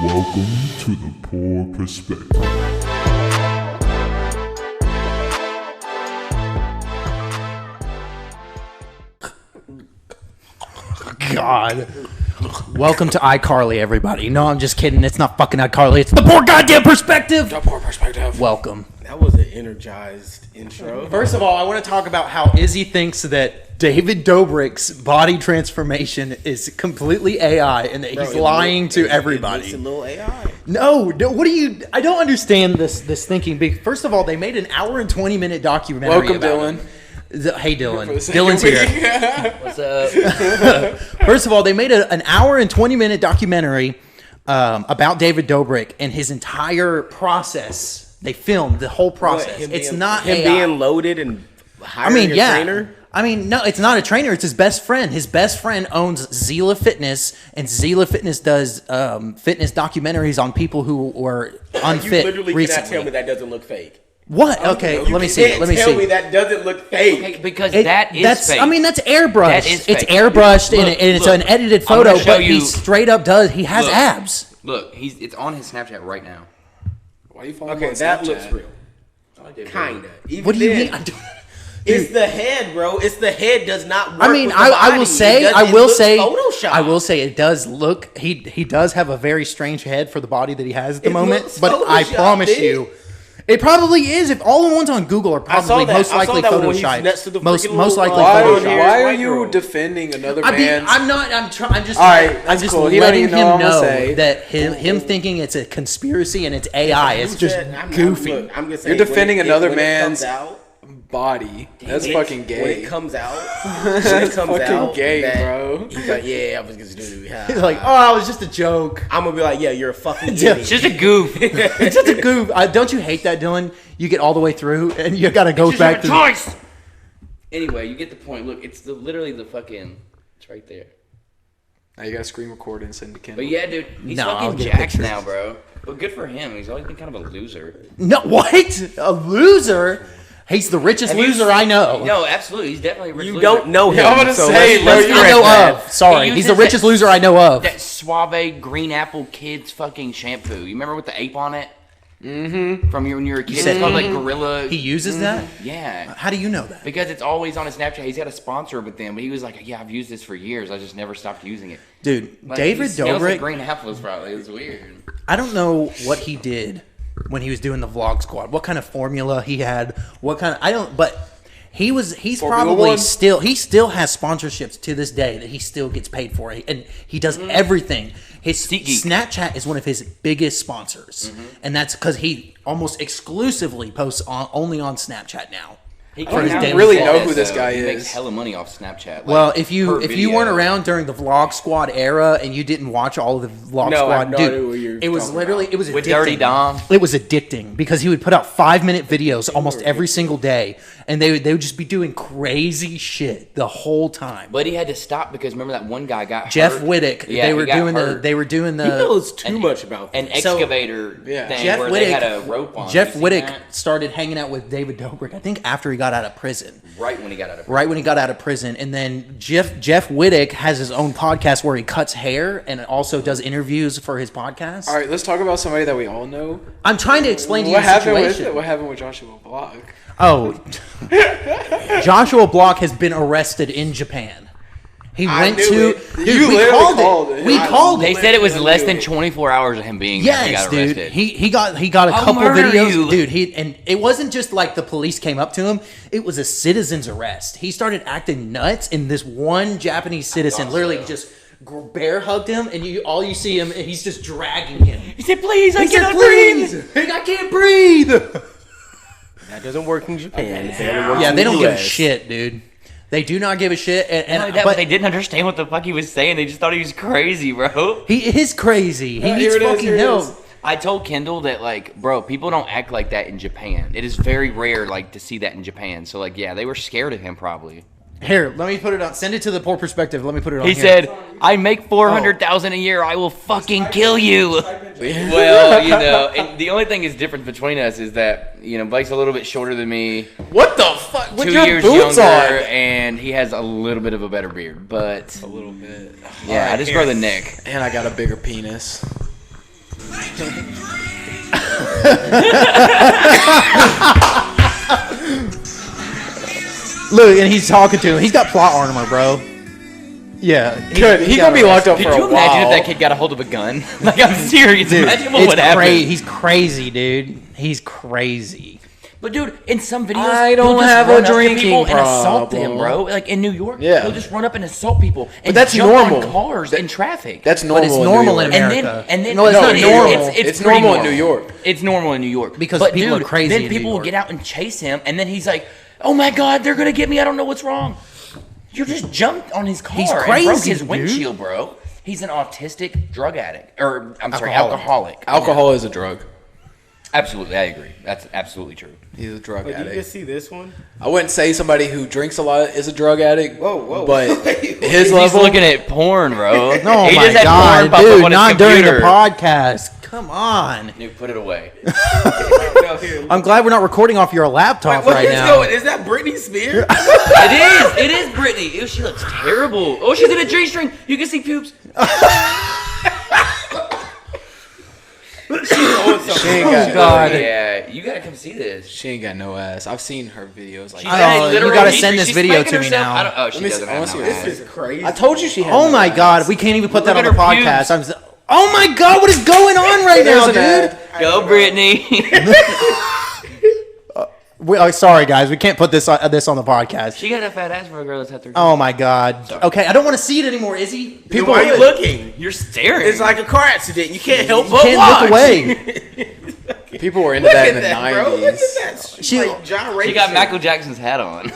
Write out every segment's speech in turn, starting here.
Welcome to the Poor Perspective. God. Welcome to iCarly, everybody. No, I'm just kidding. It's not fucking iCarly. It's the Poor Goddamn Perspective. The Poor Perspective. Welcome. That was an energized intro. First of all, I want to talk about how Izzy thinks that David Dobrik's body transformation is completely AI and that he's lying to everybody. It's a little AI. No, what do you... I don't understand this thinking. First of all, they made an hour and 20-minute documentary Welcome, about Dylan. him. Hey, Dylan. Dylan's here. What's up? First of all, they made an hour and 20-minute documentary about David Dobrik and his entire process. They filmed the whole process. It's not him AI. being loaded and hiring a trainer. I mean, no, it's not a trainer. It's his best friend. His best friend owns Zila Fitness, and Zila Fitness does fitness documentaries on people who were unfit You literally recently. cannot tell me that doesn't look fake. What? Okay, let me see. Let me Tell me see. that doesn't look fake. Okay, because That's fake. I mean, that's airbrushed. That is It's fake. airbrushed and Look, it's look. an edited I'm gonna photo, show but he you- straight up does. He has Look. abs. Look, it's on his Snapchat right now. Why are you following Okay, on that Snapchat? looks real. Kinda. Even What do you then, mean? It's the head, bro. It's the head does not work. I mean, with the I body. will say, It I will looks say, Photoshop. I will say, it does look. He does have a very strange head for the body that he has at the It moment. looks But I Photoshop, promise dude. you, it probably is. If all the ones on Google are I saw probably that. most I saw likely that when he's Photoshopped. next to the Most freaking likely little, Why, Photoshop. Photoshopped. why are White you girl. defending another I mean, man's... I'm not. I'm trying. I'm just. All right, I'm that's just cool. He don't letting even know him what I'm know gonna say. that him thinking it's a conspiracy and it's AI. It's just goofy. I'm just You're saying, defending when another when it comes man's out, body. That's it- fucking When gay. it comes out, That's fucking gay, that bro. He's like, yeah, I was just doing it. He's like, oh, it was just a joke. I'm gonna be like, yeah, you're a fucking Yeah. idiot. It's just a goof. It's just a goof. Don't you hate that, Dylan? You get all the way through and you got to go It's back just to. your choice. Anyway, you get the point. Look, it's literally the fucking. It's right there. Now you gotta screen record and send to Kendall. But yeah, dude, he's No, I'll fucking get a jacked picture. now, bro. But good for him. He's always been kind of a loser. No, what? A loser? He's the richest loser I know. No, absolutely. He's definitely a rich You loser. don't know him. Yeah, I'm gonna so say, let's bro, I you're know right, of. Sorry, He he's the uses richest that- loser I know of. That Suave Green Apple Kids fucking shampoo. You remember with the ape on it? Mm-hmm. From when you were a kid. said It's called like Gorilla. He uses that? Yeah. How do you know that? Because it's always on his Snapchat. He's got a sponsor with them, but he was like, "Yeah, I've used this for years. I just never stopped using it." Dude, Like, David he smells like Dobrik, green apples, probably. It's weird. I don't know what he did when he was doing the Vlog Squad. What kind of formula he had? What kind of... I don't... But he's Formula probably One. still... He still has sponsorships to this day that he still gets paid for. And he does everything. His SeatGeek. Snapchat is one of his biggest sponsors. And that's because he almost exclusively posts only on Snapchat now. He For his kinda daily really vlogs, know who this though. guy He makes is. hella money off Snapchat. Like, Well, if you per weren't video. around during the Vlog Squad era and you didn't watch all of the Vlog No, I have Squad, no idea what you're dude, it was talking literally about. it was With addicting. Dirty Dom? It was addicting because he would put out 5-minute videos almost every single day, and they would just be doing crazy shit the whole time. But he had to stop because remember that one guy got Jeff hurt? Whittick, Yeah, they he were got doing hurt. they were doing the He knows too much about An this. So- excavator Yeah. thing Jeff where Whittick. they had a rope on. Jeff You seen Whittick that? started hanging out with David Dobrik. I think after he got out of prison. Right when he got out of Right when he got out of prison, and then Jeff Whittick has his own podcast where he cuts hair and also does interviews for his podcast. All right, let's talk about somebody that we all know. I'm trying to explain to you What the happened situation. with What happened with Joshua Block? Oh, Joshua Block has been arrested in Japan. He I went knew to. it. Dude, You we literally called called it. it. We I called They it. said it was Literally less than knew it. 24 hours of him being there. He Yes, got dude. arrested. He got a I'll couple murder videos, you. dude. And it wasn't just like the police came up to him. It was a citizen's arrest. He started acting nuts, and this one Japanese citizen literally just bear hugged him, and all you see him, he's just dragging him. He said, "Please, I He said, cannot breathe." "Please, I can't breathe." That doesn't work in Japan. It only works Yeah, in they the don't give a US. shit, dude. They do not give a shit. And Not only that, but they didn't understand what the fuck he was saying. They just thought he was crazy, bro. he is crazy. He Yeah, needs here it is, fucking here it help. is. I told Kendall that, like, bro, people don't act like that in Japan. It is very rare, like, to see that in Japan. So, like, yeah, they were scared of him probably. Here, let me put it on. Send it to the Poor Perspective. Let me put it on. He here. said, "I make $400,000 a year. I will fucking kill you." Well, you know, and the only thing is different between us is that, you know, Blake's a little bit shorter than me, "What the fuck? What 2 your years boots younger, on?" and he has a little bit of a better beard. But A little bit. yeah, I just grow the neck. And I got a bigger penis. Look, and he's talking to him. He's got plot armor, bro. Yeah, He's gonna be locked up Could for a you imagine while. if that kid got a hold of a gun? Like, I'm serious. dude. Imagine what would happen. He's crazy, dude. He's crazy. But dude, in some videos, I don't he'll just have a run up to drinking people and assault them, problem. bro. Like in New York, Yeah. he'll just run up and assault people and that's jump normal. on cars in traffic. That's normal. But it's normal in New York. America. And then no, it's not it is. normal. It's It's normal pretty in New York. It's normal in New York Because but people dude, are crazy Then in New people will York. get out and chase him, and then he's like, "Oh my God, they're gonna get me! I don't know what's wrong." You just jumped on his car He's and broke crazy, his dude. windshield, bro. He's an autistic drug addict, or I'm sorry, Alcoholic. alcoholic. Alcohol is a drug. Absolutely, I agree. That's absolutely true. He's a drug Wait, you addict. just see this one? I wouldn't say somebody who drinks a lot is a drug addict. Whoa. But Wait, his He's level. looking at porn, bro. No, He my just had God, porn pop up dude, on his not during the computer. podcast. Come on. Dude, put it away. No, here. I'm glad we're not recording off your laptop What right is now. going? Is that Britney Spears? It is Britney. Ew, she looks terrible. Oh, she's in a G-string. You can see pubes. She ain't got, God. Yeah, you gotta come see this. she ain't got no ass. I've seen her videos. Like, She's I don't know, literal you gotta G-string. send this She's video spanking to me herself. now. I don't, oh, she Let me doesn't see- I wanna have see no this. ass. This is crazy. I told you she had. Oh no my ass. God, we can't even put that on Look the at her pubes. podcast. Oh my God, what is going on right now, There's an dude? ad. Go, Britney. Sorry, guys, we can't put this on the podcast. She got a fat ass for a girl that's had 13. Oh my God. Okay, I don't want to see it anymore, Izzy. People, why are you looking? You're staring. It's like a car accident. You can't help You but can't watch. look away. People were into Look that at in the that, bro. Look 90s. at that. She's She- like gyration. she got Michael Jackson's hat on.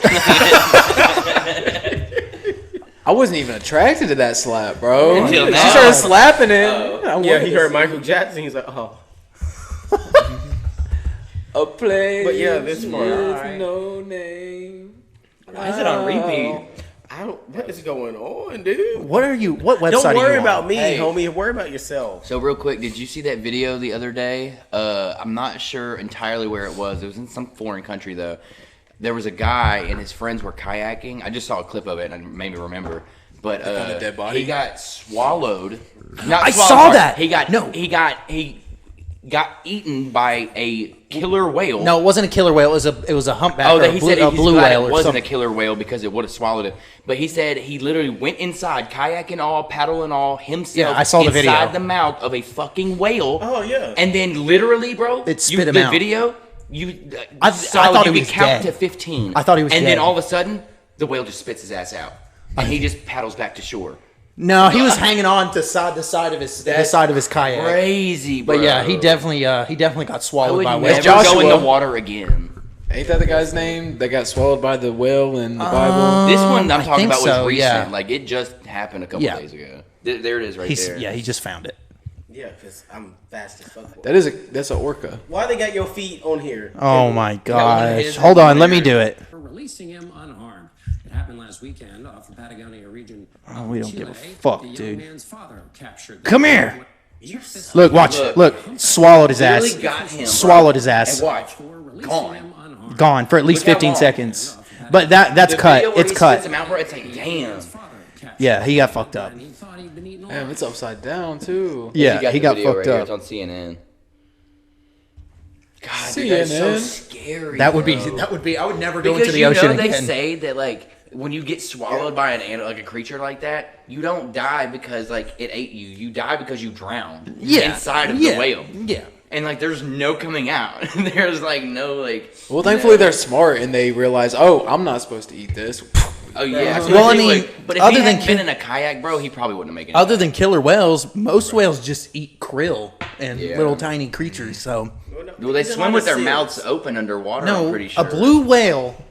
I wasn't even attracted to that slap, bro. Until She now. started slapping it. I Yeah, wanted he to heard see Michael Jackson. He's like, oh. a place. But yeah, this part, with alright. no name. Why is it on repeat? I don't. What is going on, dude? What website Don't are you worry on? about me, Hey. homie. Worry about yourself. So real quick, did you see that video the other day? I'm not sure entirely where it was. It was in some foreign country though. There was a guy and his friends were kayaking. I just saw a clip of it and it made me remember. But found a dead body? he got swallowed. Not I swallowed, saw sorry. that. He got eaten by a killer whale. No, it wasn't a killer whale. It was a humpback. Oh, or that he said a he's blue glad whale it or wasn't something. a killer whale because it would have swallowed it. But he said he literally went inside, kayak and all, paddle and all, himself. Yeah, I saw the video. Inside the mouth of a fucking whale. Oh yeah. And then literally, bro, It spit him the out. video, I solid, thought you he could was count dead. to 15. I thought he was And dead. then all of a sudden, the whale just spits his ass out, and he just paddles back to shore. No, he was hanging on to the side of his kayak. Crazy, bro. But yeah, he definitely got I swallowed would by never whales. Joshua. go in the water again. Ain't that the guy's name that got swallowed by the whale in the Bible? This one I'm I talking think about was so, recent. yeah. Like it just happened a couple Yeah. days ago. There it is, right there. Yeah, he just found it. Yeah, because I'm fast as fuck. That's an orca. Why they got your feet on here? Oh my one of gosh! his Hold on, over let me there. do it. For releasing him unharmed. It happened last weekend off the Patagonia region. Oh, we don't give a Chile. fuck, The young dude. man's father captured the Come here. Yes. Look, watch. Look, swallowed his ass. Literally got him, bro. Swallowed his ass. And watch, For releasing gone. him unharmed. Gone for at least Look how 15 long. seconds. But that's The cut. video where It's he cut. spits him out, bro, it's like, damn. Father captured Yeah, he got fucked up. and he thought he'd been eaten Damn, alive. it's upside down too. Yeah, he the got video fucked right here. up. It's on CNN. God, dude, that's so CNN. scary. That would be. bro. That would be. I would never go Because into the you ocean know they again. say that like when you get swallowed by an animal, like a creature like that, you don't die because like it ate you. You die because you drowned inside of the whale. Yeah. And like there's no coming out. There's like no like. Well, thankfully they're smart and they realize, oh, I'm not supposed to eat this. Oh yeah. Well, I mean, but if other he than hadn't been in a kayak, bro, he probably wouldn't have made it. Other than killer whales, most whales just eat krill and Yeah. little tiny creatures. So Well, they swim with their mouths open underwater. I'm no, pretty sure. a blue whale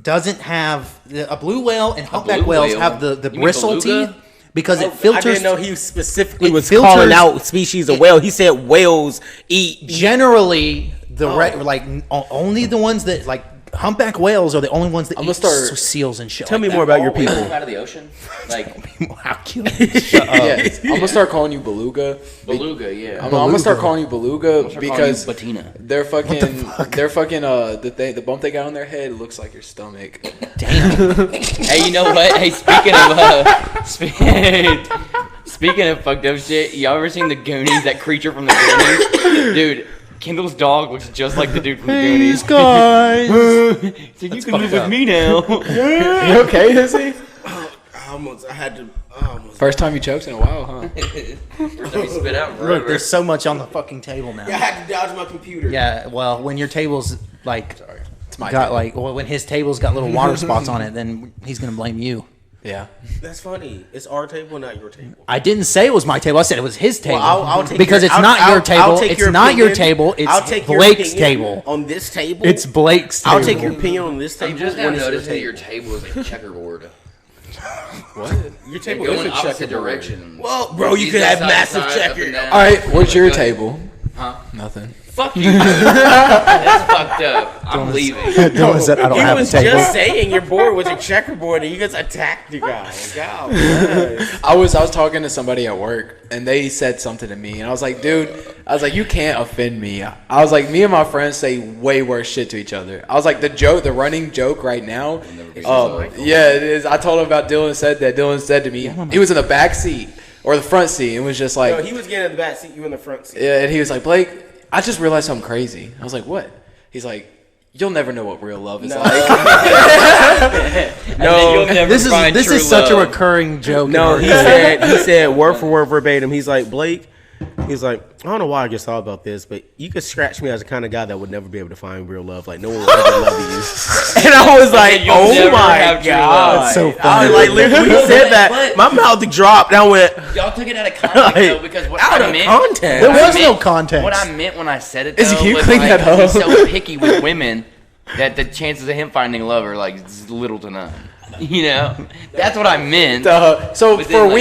doesn't have a blue whale and humpback blue whale whale? have the You mean bristle beluga? teeth because it I filters. didn't know he specifically it was filters- calling out species of whale. He said whales eat. Generally, only the ones that like humpback whales are the only ones that I'm eat gonna start- seals and shit. Tell like me that. more about your All whales people. come out of the ocean, like How cute. Shut up. Yeah, I'm gonna start calling you beluga. beluga. Yeah. I'm gonna start calling you beluga Start calling because you Batina. they're fucking the bump they got on their head looks like your stomach. Hey, you know what? Hey, speaking Speaking of fucked up shit, y'all ever seen the Goonies? That creature from the Goonies, dude. Kendall's dog looks just like the dude from the Goonies. guys. So you can live with me now. You okay, is he? I had to. First time you choked in a while, huh? First time you spit out Look, forever. there's so much on the fucking table now. I had to dodge my computer. Yeah, well, when your table's like my got table. like, well, when his table's got little water spots on it, then he's gonna blame you. Yeah. That's funny. It's our table, not your table. I didn't say it was my table. I said it was his table. Well, I'll take because your- it's not I'll- your I'll table. take It's your not your opinion. table. I'll It's take your Blake's opinion table. on this table. It's Blake's table. I'll take your opinion on this table. I'm just now when it's your noticing that your table. table is like checkerboard. What? Your They're table going is a opposite checkerboard. directions. Well, bro, you could have massive checker. checker. All right, what's your table? Huh? Nothing. Fuck you. That's fucked up. I'm leaving. Dylan said, "I don't He have a was table." just saying your board was a checkerboard and you guys attacked the guy. God bless. I was talking to somebody at work and they said something to me and I was like, dude, you can't offend me. I was like, me and my friends say way worse shit to each other. I was like, the running joke right now. Yeah, it is. I told him about Dylan said that. Dylan said to me, he was in the back seat or the front seat and was just like, No, he was getting in the back seat, you in the front seat. yeah, and he was like, Blake, I just realized something crazy. I was like, what? He's like, you'll never know what real love is like. No, This is such a recurring joke. No, in he our- said word for word verbatim. He's like, Blake, he's like, I don't know why I just thought about this, but you could scratch me as the kind of guy that would never be able to find real love. Like no one would ever love you. And I was like, You'll oh never my have true god, love. That's so I was funny. like, literally, when he said that, my mouth dropped. I went, Y'all took it out of context though, like, because what out I of meant. context. There what I was no meant- context. What I meant when I said it Is though you was clean like, that up? he's so picky with women that the chances of him finding love are like little to none. You know, that's what I meant. So But for then, like,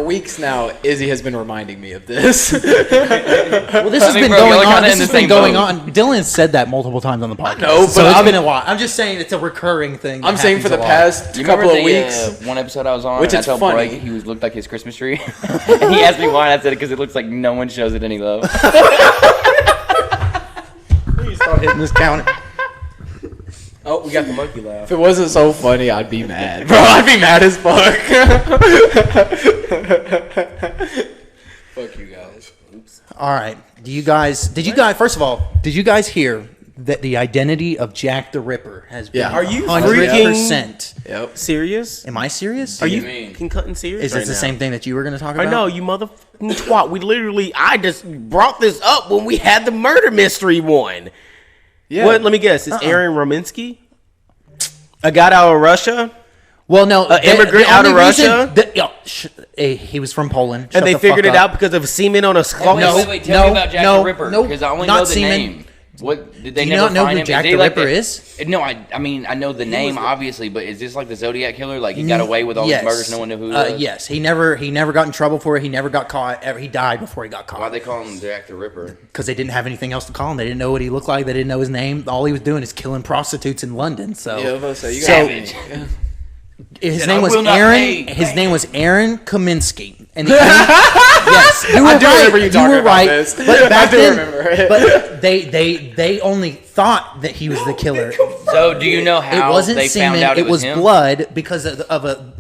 weeks now, Izzy has been reminding me of this. Well, this has I mean, been bro, going y'all are on. kinda This in has the been same going boat. on. Dylan said that multiple times on the podcast. know, so but it's I'm- been a while. I'm just saying it's a recurring thing. I'm that saying for the happens a lot. past You couple remember of weeks. one episode I was on, Which and I is told funny. Blake he looked like his Christmas tree, and he asked me why, and I said it because it looks like no one shows it any love. Please stop hitting this counter. oh, we got the monkey laugh. If it wasn't so funny, I'd be mad, bro. I'd be mad as fuck. Fuck you guys. All right. Did you guys? First of all, did you guys hear that the identity of Jack the Ripper has been Yeah. Are you 100%? Yep. Serious? Am I serious? Are you mean? fucking cutting serious? Is this right the now? same thing that you were going to talk I about? know, you motherfucking twat. I just brought this up when we had the murder mystery one. Yeah. What? Let me guess. It's Aaron Rominsky? A guy out of Russia? Well, no. immigrant out of only reason Russia? He was from Poland. And Shut they the figured fuck it up. out because of semen on a skull? No. Wait, tell me about Jack no, the Ripper, no, because I only not know the semen. name. What did they Do you never not know find who him? Jack Is the they like Ripper the- is? No, I mean I know the name obviously, but is this like the Zodiac killer? Like he got away with all Yes. these murders, no one knew who he was. Yes, he never got in trouble for it. He never got caught. He died before he got Why caught they call him Jack the Ripper? because they didn't have anything else to call him. They didn't know what he looked like. They didn't know his name. All he was doing is killing prostitutes in London. So Yeah, I was about to say, you Savage. his said, name "I was will not Aaron. pay." His name was Aaron Kaminsky. And the yes, you were I do right. remember you talking were about right. this. But back I do then, remember. but they only thought that he was the killer. So do you know It how wasn't they semen. found out It was him? blood because of a.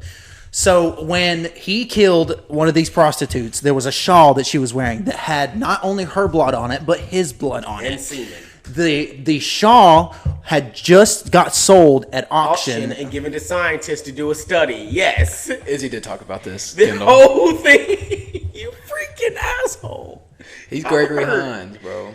So when he killed one of these prostitutes, there was a shawl that she was wearing that had not only her blood on it, but his blood on And it. semen. The shawl had just got sold at auction. And given to scientists to do a study. Yes. Izzy did talk about this. The Kendall. whole thing. You freaking asshole. He's Gregory hurt. Hines, bro.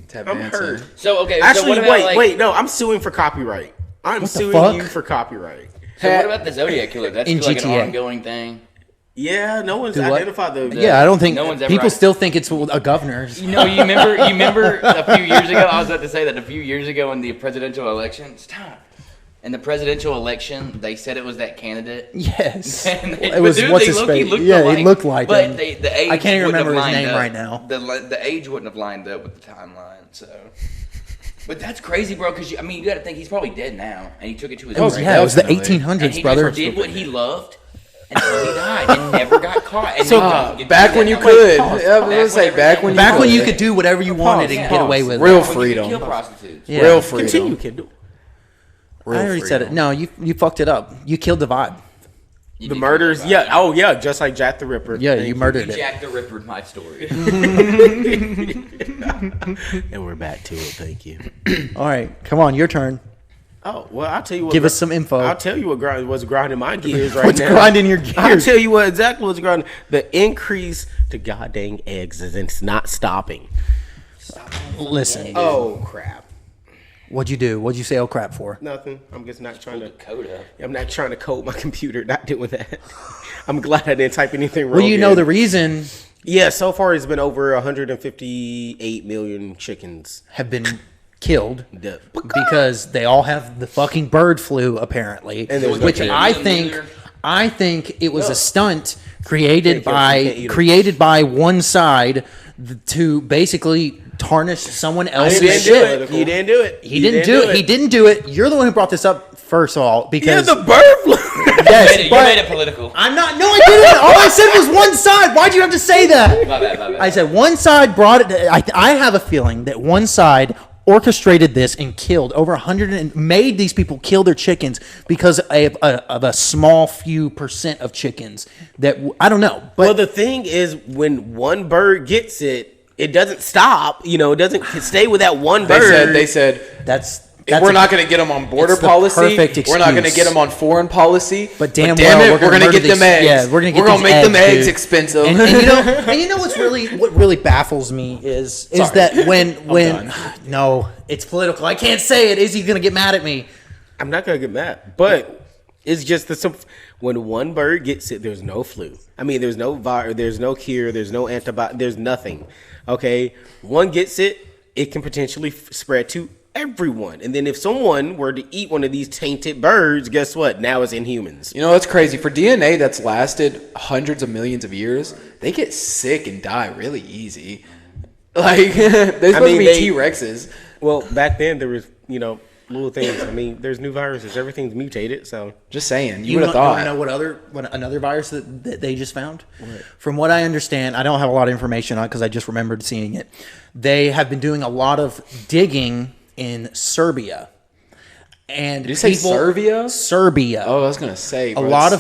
Tap I'm dancer. hurt. So okay, so Actually, what about, wait, like, wait. No, I'm suing for copyright. I'm the suing fuck? you for copyright. So what about the Zodiac killer? That's In like an GTA. ongoing thing. Yeah, no one's Do what? identified the. Yeah, I don't think No one's ever people right. still think it's a governor. You know, you remember a few years ago. I was about to say that a few years ago in the presidential election. Stop. In the presidential election, they said it was that candidate. Yes, And they- it was but dude, what's they his low-key face? looked Yeah, alike, he looked like but him. the age I can't even wouldn't have remember his lined name up. right now. The age wouldn't have lined up with the timeline. So, but that's crazy, bro. Because I mean, you got to think he's probably dead now, and he took it to his It was, grave. yeah, it was the Definitely. 1800s, And he brother. just did what he loved until he died and never got caught. And So now you back do when that you now. could, Pause. yeah, I was gonna say back when you Back when could. you could do whatever you wanted and get away with Real it. When you could freedom. kill prostitutes. Yeah. Real freedom. Continue, Kendall. I already said it. No, you fucked it up. You killed the vibe. You The did murders, kill that yeah. guy. Oh, yeah, just like Jack the Ripper. Yeah, Thank you murdered You it. Jack the Ripper my story. And we're back to it. Thank you. All right, come on, your turn. Oh, well, I'll tell you what. Give us some info. I'll tell you what's grinding my gears right What's now. grinding your I'll gears? tell you what exactly what's grinding. The increase to goddamn eggs is it's not stopping. Listen, Oh, crap. what'd you do? What'd you say? Oh crap for? Nothing. I'm just not trying to. Code up. I'm not trying to code my computer. Not doing that. I'm glad I didn't type anything wrong. Well, you know in. the reason Yeah, so far it's been over 158 million chickens. have been killed Dead. because they all have the fucking bird flu apparently, And there's no which chicken. I think it was a stunt created Can't kill- you can't eat 'em. created by one side to basically tarnish someone He else's didn't do shit. it. He didn't do it. He didn't do it. He didn't do it. You're the one who brought this up first of all Yeah, because the bird flu. yes, You but made it political. I'm not. No, I didn't. All I said was one side. Why'd you have to say that? My bad, my bad. I said one side brought it. I have a feeling that one side orchestrated this and killed over 100 and made these people kill their chickens because of a small few percent of chickens that I don't know. But Well, the thing is, when one bird gets it, it doesn't stop. You know, it doesn't stay with that one bird. They said that's we're not going to get them on border it's the policy. perfect We're not going to excuse. get them on foreign policy. But damn it, well, we're going to murder get them these- eggs. Yeah, we're gonna make these them eggs dude. expensive. And you know what really baffles me is Sorry. that when done. no, it's political. I can't say it. Is he gonna get mad at me? I'm not gonna get mad, but it's just when one bird gets it, there's no flu. I mean, there's no virus, there's no cure, there's no antibiotic, there's nothing. Okay, one gets it, it can potentially spread to everyone. And then if someone were to eat one of these tainted birds, guess what? Now it's in humans. You know, it's crazy. For DNA that's lasted hundreds of millions of years, they get sick and die really easy. Like, they're supposed to be they- T-Rexes. Well, back then there was, little things. I mean, there's new viruses. Everything's mutated, so Just saying. You You would know, have thought. know what another virus that they just found? From what I understand, I don't have a lot of information on it because I just remembered seeing it. They have been doing a lot of digging in Serbia. And Did you say Serbia? Serbia. Oh, I was going to say. a lot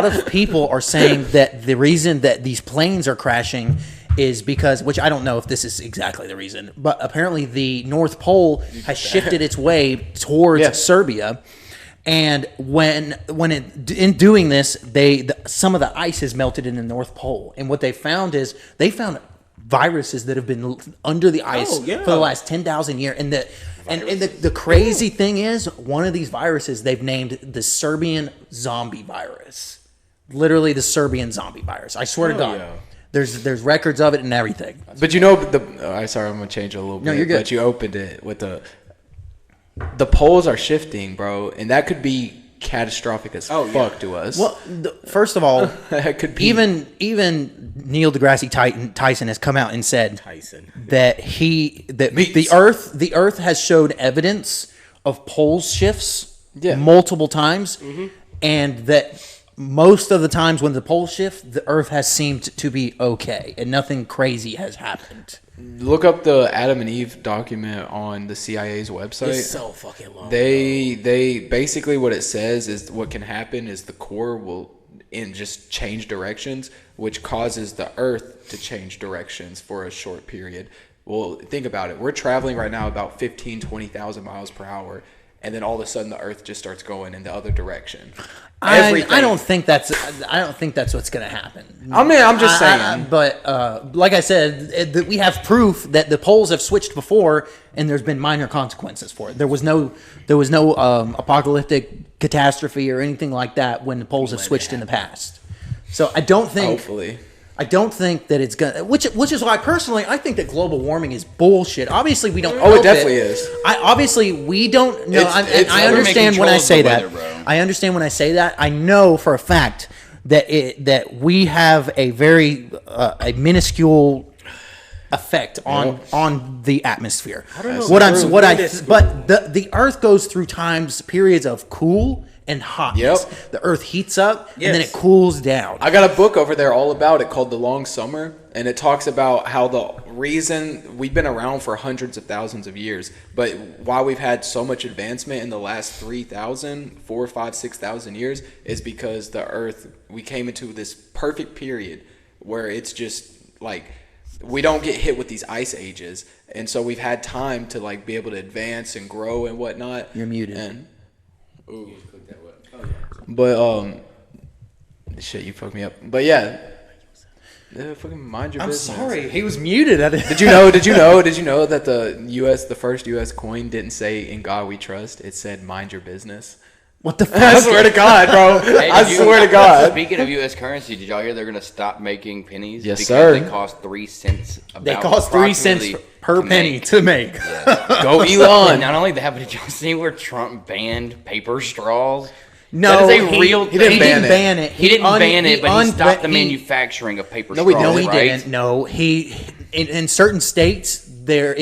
of people are saying that the reason that these planes are crashing is because, which I don't know if this is exactly the reason, but apparently the North Pole has shifted its way towards Yeah. Serbia, and in doing this, some of the ice has melted in the North Pole, and what they found is they found viruses that have been under the ice yeah. for the last 10,000 years, and the crazy thing is, one of these viruses they've named the Serbian zombie virus. Literally the Serbian zombie virus. I swear to Hell God. yeah. There's records of it and everything. But you know, sorry, I'm going to change it a little bit. No, you're good. But you opened it with the poles are shifting, bro. And that could be catastrophic as fuck to us. Well, first of all, that could be. even Neil deGrasse Tyson has come out and said Tyson. that the Earth has showed evidence of pole shifts multiple times, and that most of the times when the poles shift, the Earth has seemed to be okay, and nothing crazy has happened. Look up the Adam and Eve document on the CIA's website. It's so fucking long. They basically what it says is what can happen is the core will just change directions, which causes the Earth to change directions for a short period. Well, think about it. We're traveling right now about 20,000 miles per hour, and then all of a sudden the Earth just starts going in the other direction. I don't think that's what's going to happen. I mean, I'm just saying. But like I said, we have proof that the poles have switched before, and there's been minor consequences for it. There was no apocalyptic catastrophe or anything like that when the poles have switched in the past. So I don't think. Hopefully. I don't think that it's gonna. Which is why personally I think that global warming is bullshit. Obviously we don't. Oh, it help definitely is. Obviously we don't know. It's I government understand when I controls say the that. weather, bro. I understand when I say that. I know for a fact that we have a very a minuscule effect on the atmosphere. I don't know. But the Earth goes through periods of cool and hotness. Yep. The Earth heats up and then Yes. it cools down. I got a book over there all about it called The Long Summer, and it talks about how the reason we've been around for hundreds of thousands of years, but why we've had so much advancement in the last 3,000, 4, 5, 6,000 years is because the Earth, we came into this perfect period where it's just like we don't get hit with these ice ages, and so we've had time to like be able to advance and grow and whatnot. You're muted. And, but shit, you fucked me up. But yeah, fucking mind your I'm business. sorry, he was muted. Did you know that the first U.S. coin didn't say "In God We Trust"? It said "Mind your business." What the fuck? I swear to God, bro. Hey, I swear to God. Speaking of U.S. currency, did y'all hear they're gonna stop making pennies? Yes, because sir. They cost 3 cents. They cost 3 cents per penny to make. Go And Elon. not only that, but did y'all see where Trump banned paper straws? No, that is a real. he didn't He ban didn't it. ban it. He didn't ban it, but he stopped the he- manufacturing of paper No, straws. No, he right? didn't. No, he in certain states there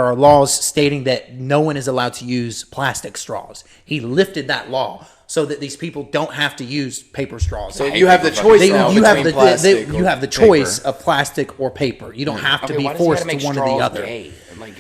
are laws stating that no one is allowed to use plastic straws. He lifted that law so that these people don't have to use paper straws. So you have the choice now you have between plastic you or have the paper. choice of plastic or paper. You don't have to Okay, be why does he forced gotta to make one or the straws other. gay? I'm like,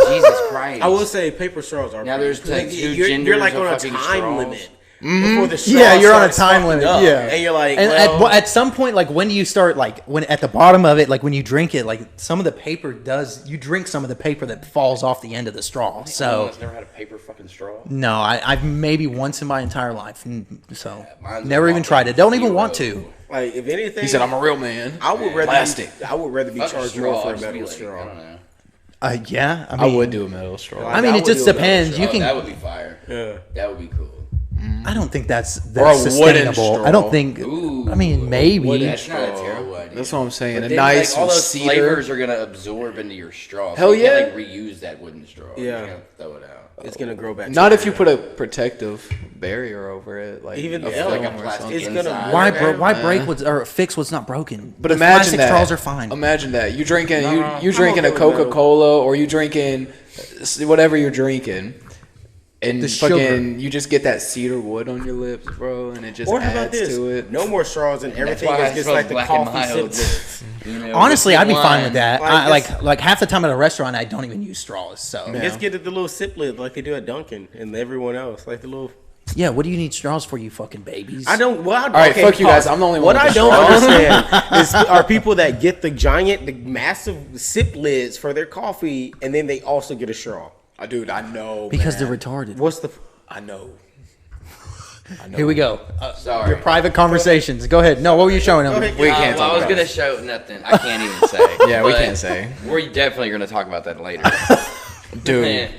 Jesus Christ. I will say paper straws are. Now there's pretty- like two you're like genders on of a fucking time straws. limit. Before the straw Yeah, you're on a starts time fucking limit. up. Yeah, And you're like, and well, at some point, like when you start, like when at the bottom of it, like when you drink it, like some of the paper you drink some of the paper that falls off the end of the straw. So I've never had a paper fucking straw. no, I've maybe once in my entire life, so mine's never a even lot tried it. Don't even zero. want to. like if anything, He said, "I'm a real man." I would rather Plastic. I would rather be Fuck a charged straw, more for a I'd just be metal like, straw. I don't know. Yeah, I would do a metal straw. I mean, I it would just do a metal depends. You Oh, can. that would be fire. Yeah. That would be cool. I don't think that's Or a wooden sustainable. I straw. don't think. Ooh, I mean, maybe. That's not a terrible idea. That's what I'm saying. But A then, nice like, all those cedar. flavors are gonna absorb into your straw. So Hell you can't, yeah. like reuse that wooden straw. Yeah. You can't throw it out. It's gonna grow back. Not if you put a protective barrier over it, like Even a the film like a or plastic something. It's gonna inside. Why break what's or fix what's not broken? But The imagine plastic that. straws are fine. Imagine that you drinking No, you drinking a okay with metal. Coca-Cola or you drinking whatever you're drinking, and The fucking sugar. you just get that cedar wood on your lips, bro, and it just Or how adds about this? to it. No more straws and That's everything why I is just smell like the Black and coffee Mild. sip. You know, Honestly, with I'd be the fine wine. with that. Like Like half the time at a restaurant, I don't even use straws. So Just get it the little sip lid like they do at Dunkin' and everyone else, like the little. yeah, what do you need straws for, you fucking babies? I don't. Well, all right, fuck you guys. I'm the only one What with I the don't straws. understand is are people that get the massive sip lids for their coffee, and then they also get a straw. Dude, I know because man. they're retarded. What's the? I know. Here we go. Sorry. Your private conversations. Go ahead. No, what were you showing them? We can't Well, talk I was about gonna it. show nothing. I can't even say. Yeah, we But can't say. We're definitely gonna talk about that later. Dude,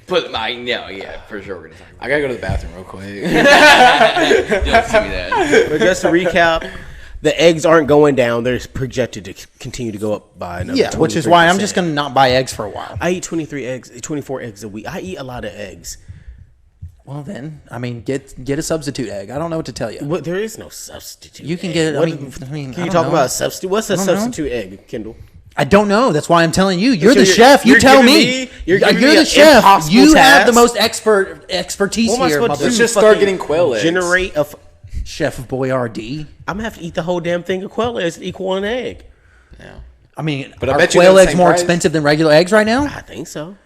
But yeah, for sure we're gonna talk about I gotta go to the bathroom real quick. it. Don't see me that. But just to recap, the eggs aren't going down. They're projected to continue to go up by another. Yeah, which is why I'm 23%. just gonna not buy eggs for a while. I eat 24 eggs a week. I eat a lot of eggs. Well then, I mean, get a substitute egg. I don't know what to tell you. But there is no substitute. You can egg. get. I What- mean, can I you don't talk know. about a substitute? What's a don't know. substitute egg, Kendall? I don't know. That's why I'm telling you. You're So the chef. You you're tell giving me. you're giving me the an chef. impossible You have the task? most expertise What am I here, supposed to mother. do? Let's just start Fucking getting quail eggs. Generate a. Chef of Boyardee. I'm gonna have to eat the whole damn thing of quail eggs to equal an egg. I mean, But I are bet you quail they're the eggs same more price. expensive than regular eggs right now? I think so.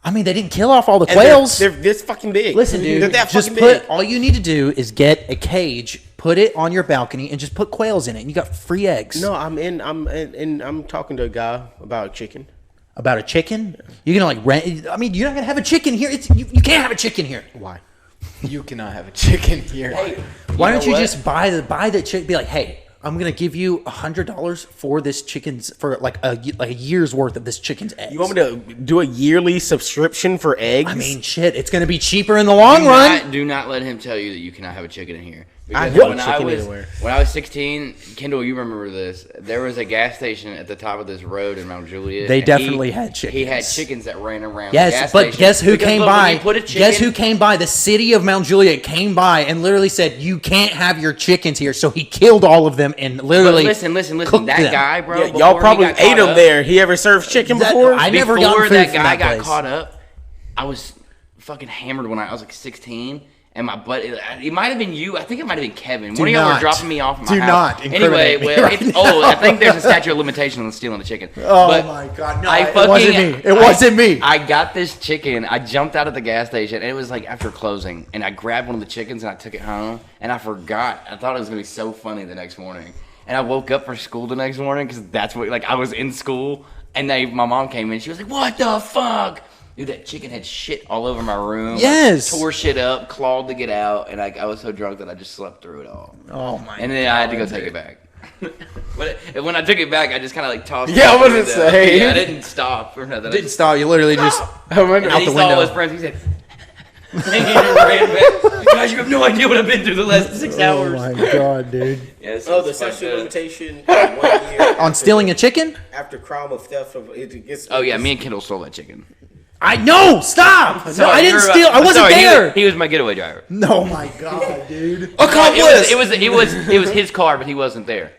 I mean, they didn't kill off all the And quails. They're this fucking big. Listen, They're dude, that just fucking put. big. All you need to do is get a cage, put it on your balcony, and just put quails in it, and you got free eggs. No, I'm talking to a guy about chicken. About a chicken? You're gonna like rent? I mean, you're not gonna have a chicken here. You can't have a chicken here. Why? You cannot have a chicken here. Why don't you what? just buy the chicken? Be like, hey, I'm gonna give you $100 for this chicken's for like a year's worth of this chicken's eggs. You want me to do a yearly subscription for eggs? I mean, shit, it's gonna be cheaper in the long run. Do not let him tell you that you cannot have a chicken in here. I Because have a chicken anywhere. when I was 16, Kendall, you remember this? There was a gas station at the top of this road in Mount Juliet. They and definitely had He had chickens. chickens that ran around. the gas Yes, but station. guess who Because came look, when by? you put a chicken, Guess who came by? The city of Mount Juliet came by and literally said, "You can't have your chickens here." So he killed all of them and But listen. listen. cooked That them. guy, bro. Yeah, before y'all he probably got ate caught them up- there. He ever served chicken That- before? I never Before got food that from guy that got place. caught up, I was fucking hammered when I was like 16, and my butt. It might have been you. I think it might have been Kevin. Do One of y'all were not. dropping me off at my Do house. not Anyway, incriminate me well, right I think there's a statute of limitation on stealing the chicken. Oh But my God! No, I it wasn't me. It wasn't me. I got this chicken. I jumped out of the gas station, and it was like after closing. And I grabbed one of the chickens and I took it home. And I forgot. I thought it was gonna be so funny the next morning. And I woke up for school the next morning because that's what I was in school. And my mom came in. She was like, "What the fuck?" Dude, that chicken had shit all over my room. Yes. I tore shit up, clawed to get out, and I was so drunk that I just slept through it all. Oh my! And then I had to go take it back. But when I took it back, I just kind of like tossed. Yeah, it I out the was gonna window. say. Yeah, I didn't stop or nothing. I Didn't just- stop. You literally just. I wonder. and he the saw all window. his friends. He said, and he just ran back. Guys, you have no idea what I've been through the last 6 hours. Oh my God, dude! Yes, Oh, the it's fucked statute of up. limitation 1 year On stealing a chicken? after crime of theft of it gets. Oh yeah, me and Kendall stole that chicken. I know. Stop! No, Sorry, I didn't you're, steal. I wasn't sorry, there. He was my getaway driver. No, my God, dude! It was his car, but he wasn't there.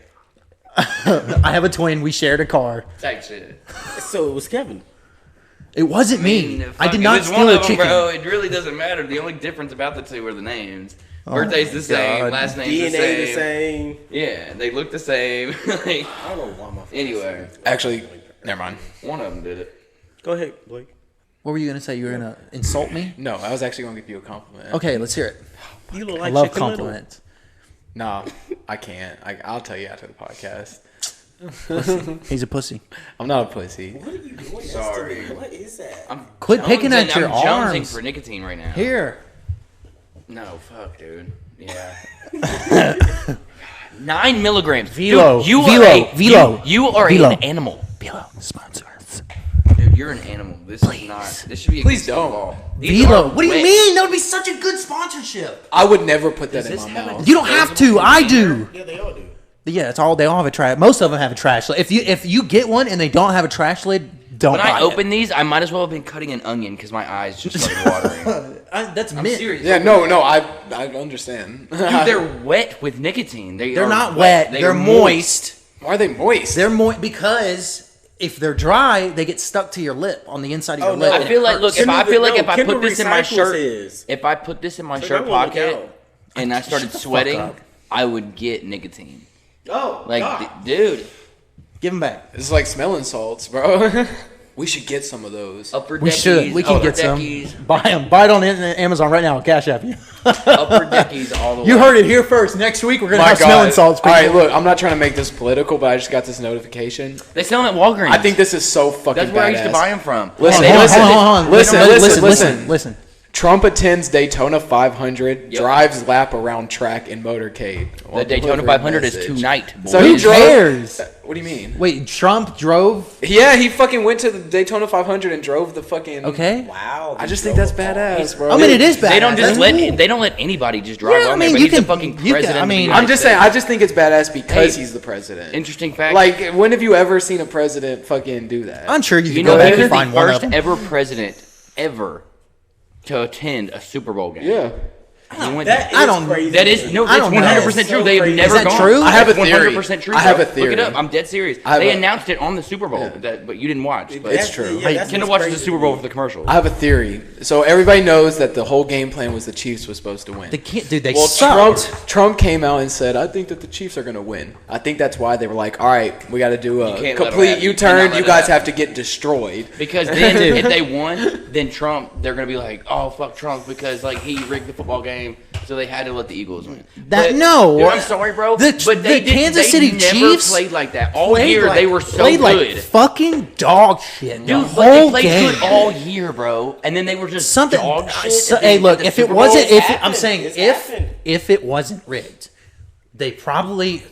I have a twin. We shared a car. Type shit. So it was Kevin. It wasn't me. fuck, I did it not was steal one a of them, chicken. bro. It really doesn't matter. The only difference about the two are the names. Birthday's the same, God. last name's DNA the same. the same. Yeah, they look the same. Like, I don't know why my. anyway, Actually, never mind. one of them did it. Go ahead, Blake. What were you gonna say? You were gonna insult me? No, I was actually going to give you a compliment. Okay, let's hear it. You look I like love Chicken Little. compliments. No, I can't. I'll tell you after the podcast. He's a pussy. I'm not a pussy. What are you doing? Sorry. What is that? I'm Quit picking jonesing- at your I'm jonesing arms. for nicotine right now. Here. No, fuck, dude. Yeah. 9 milligrams. Velo. Dude, you Velo. are a, Velo. You are Velo. an animal. Velo sponsors. Dude, you're an animal. This is not. This should be. Please against the don't. law. These Velo. are What do you wet. mean? That would be such a good sponsorship. I would never put that Does in this my have a- mouth. You don't have to. I do. Yeah, they all do. Yeah, it's all. They all have a trash. Most of them have a trash lid. If you get one and they don't have a trash lid, don't When buy I it. opened these, I might as well have been cutting an onion because my eyes just started watering. That's I'm mint. serious. Yeah, no, I understand. Dude, they're wet with nicotine. They're not wet. They They're are moist. Why are they moist? They're moist because if they're dry, they get stuck to your lip on the inside of your lip. I and feel it like, look, hurts. if I feel like if I Kendall put this in my recycles shirt, his. if I put this in my So shirt that will look pocket out. and I started Shut the fuck sweating, up. I would get nicotine. Oh, Like, God. dude, Give them back. It's like smelling salts, bro. We should get some of those. upper We deckies, should. We can upper get some. deckies, Buy them. Buy it on Amazon right now. Cash app you. upper deckies all the way. You heard it here first. Next week we're gonna My have God. smelling salts. All right, people. look, I'm not trying to make this political, but I just got this notification. They sell them at Walgreens. I think this is so fucking that's where I badass. used to buy them from. Listen, They don't- listen, hold on. listen. Listen. Trump attends Daytona 500, Yep. drives lap around track in motorcade. The Daytona 500 is tonight. So boys. he Who drove. cares? What do you mean? Wait, Trump drove. Yeah, he fucking went to the Daytona 500 and drove the fucking. Okay. Wow. I just think that's badass, bro. I mean, it is bad. They don't just they don't let anybody just drive Yeah, I on mean, there. But you he's the can- fucking you can- president. I mean, of the I'm United just saying. States. I just think it's badass because Hey, he's the president. Interesting fact. Like, when have you ever seen a president fucking do that? I'm sure you you can know, go back he and was the find one of first them. ever president ever to attend a Super Bowl game. Yeah. He went That is I don't- crazy. That is no, I that's don't know. 100% true. So They have crazy. never Is that gone. true? I have a That's theory. 100% true. I have bro. a theory. Look it up. I'm dead serious. I have They a- announced it on the Super Bowl, Yeah. but you didn't watch. But It's true. Yeah, that's Kendall what's watches the crazy Super to Bowl me. for the commercial. I have a theory. So everybody knows that the whole game plan was the Chiefs was supposed to win. They can't, dude. They Well, sucked. Trump came out and said, "I think that the Chiefs are going to win." I think that's why they were like, "All right, we got to do a can't let 'em complete have it. You U-turn. cannot You let 'em guys have have to get destroyed." Because then if they won, then Trump, they're gonna be like, oh fuck Trump because like he rigged the football game, so they had to let the Eagles win. No. Dude, I'm sorry, bro. The- but the Kansas City never Chiefs played like that all year. They were so played good. like fucking dog shit. The Dude, but whole they played game. good all year, bro. And then they were just Something. dog shit. So, and then hey, look. the If it Super wasn't, Bowl- if I'm happened. saying It's if happened. it wasn't rigged, they probably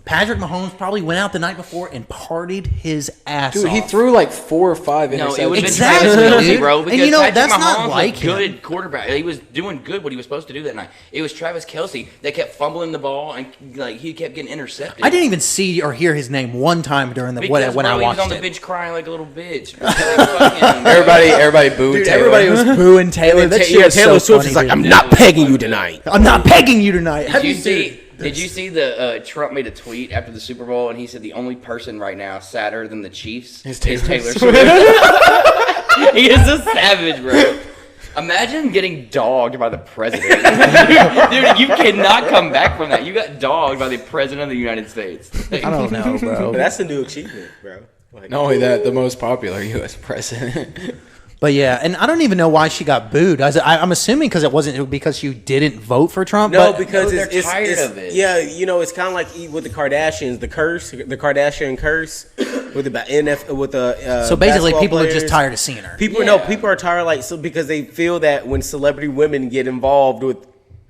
Patrick Mahomes probably went out the night before and partied his ass Dude, off. he threw like 4 or 5 No, interceptions. it would have Exactly, been Travis Kelce, dude. bro. And Because you know, Patrick that's not Mahomes like was him. good quarterback. He was doing good what he was supposed to do that night. It was Travis Kelce that kept fumbling the ball and like he kept getting intercepted. I didn't even see or hear his name one time during the because when bro, I he was watched on the it. bench crying like a little bitch. Like, fucking- Everybody booed Dude, Taylor. everybody was booing Taylor. That shit was Taylor so Swift funny, is like, dude. "I'm not pegging you tonight." I'm not pegging you tonight. Did you see? Did you see the Trump made a tweet after the Super Bowl and he said the only person right now sadder than the Chiefs is Taylor Swift. He is a savage, bro. Imagine getting dogged by the president. Dude, you cannot come back from that. You got dogged by the president of the United States. I don't know, bro. But that's a new achievement, bro. Like, Not only that, the most popular U.S. president. But yeah, and I don't even know why she got booed. I'm assuming because it wasn't because she didn't vote for Trump. No, but because they're it's tired of it. Yeah, you know, it's kind of like with the Kardashians, the Kardashian curse, with the so basically, basketball people are just players. tired of seeing her. People Yeah. people are tired like so because they feel that when celebrity women get involved with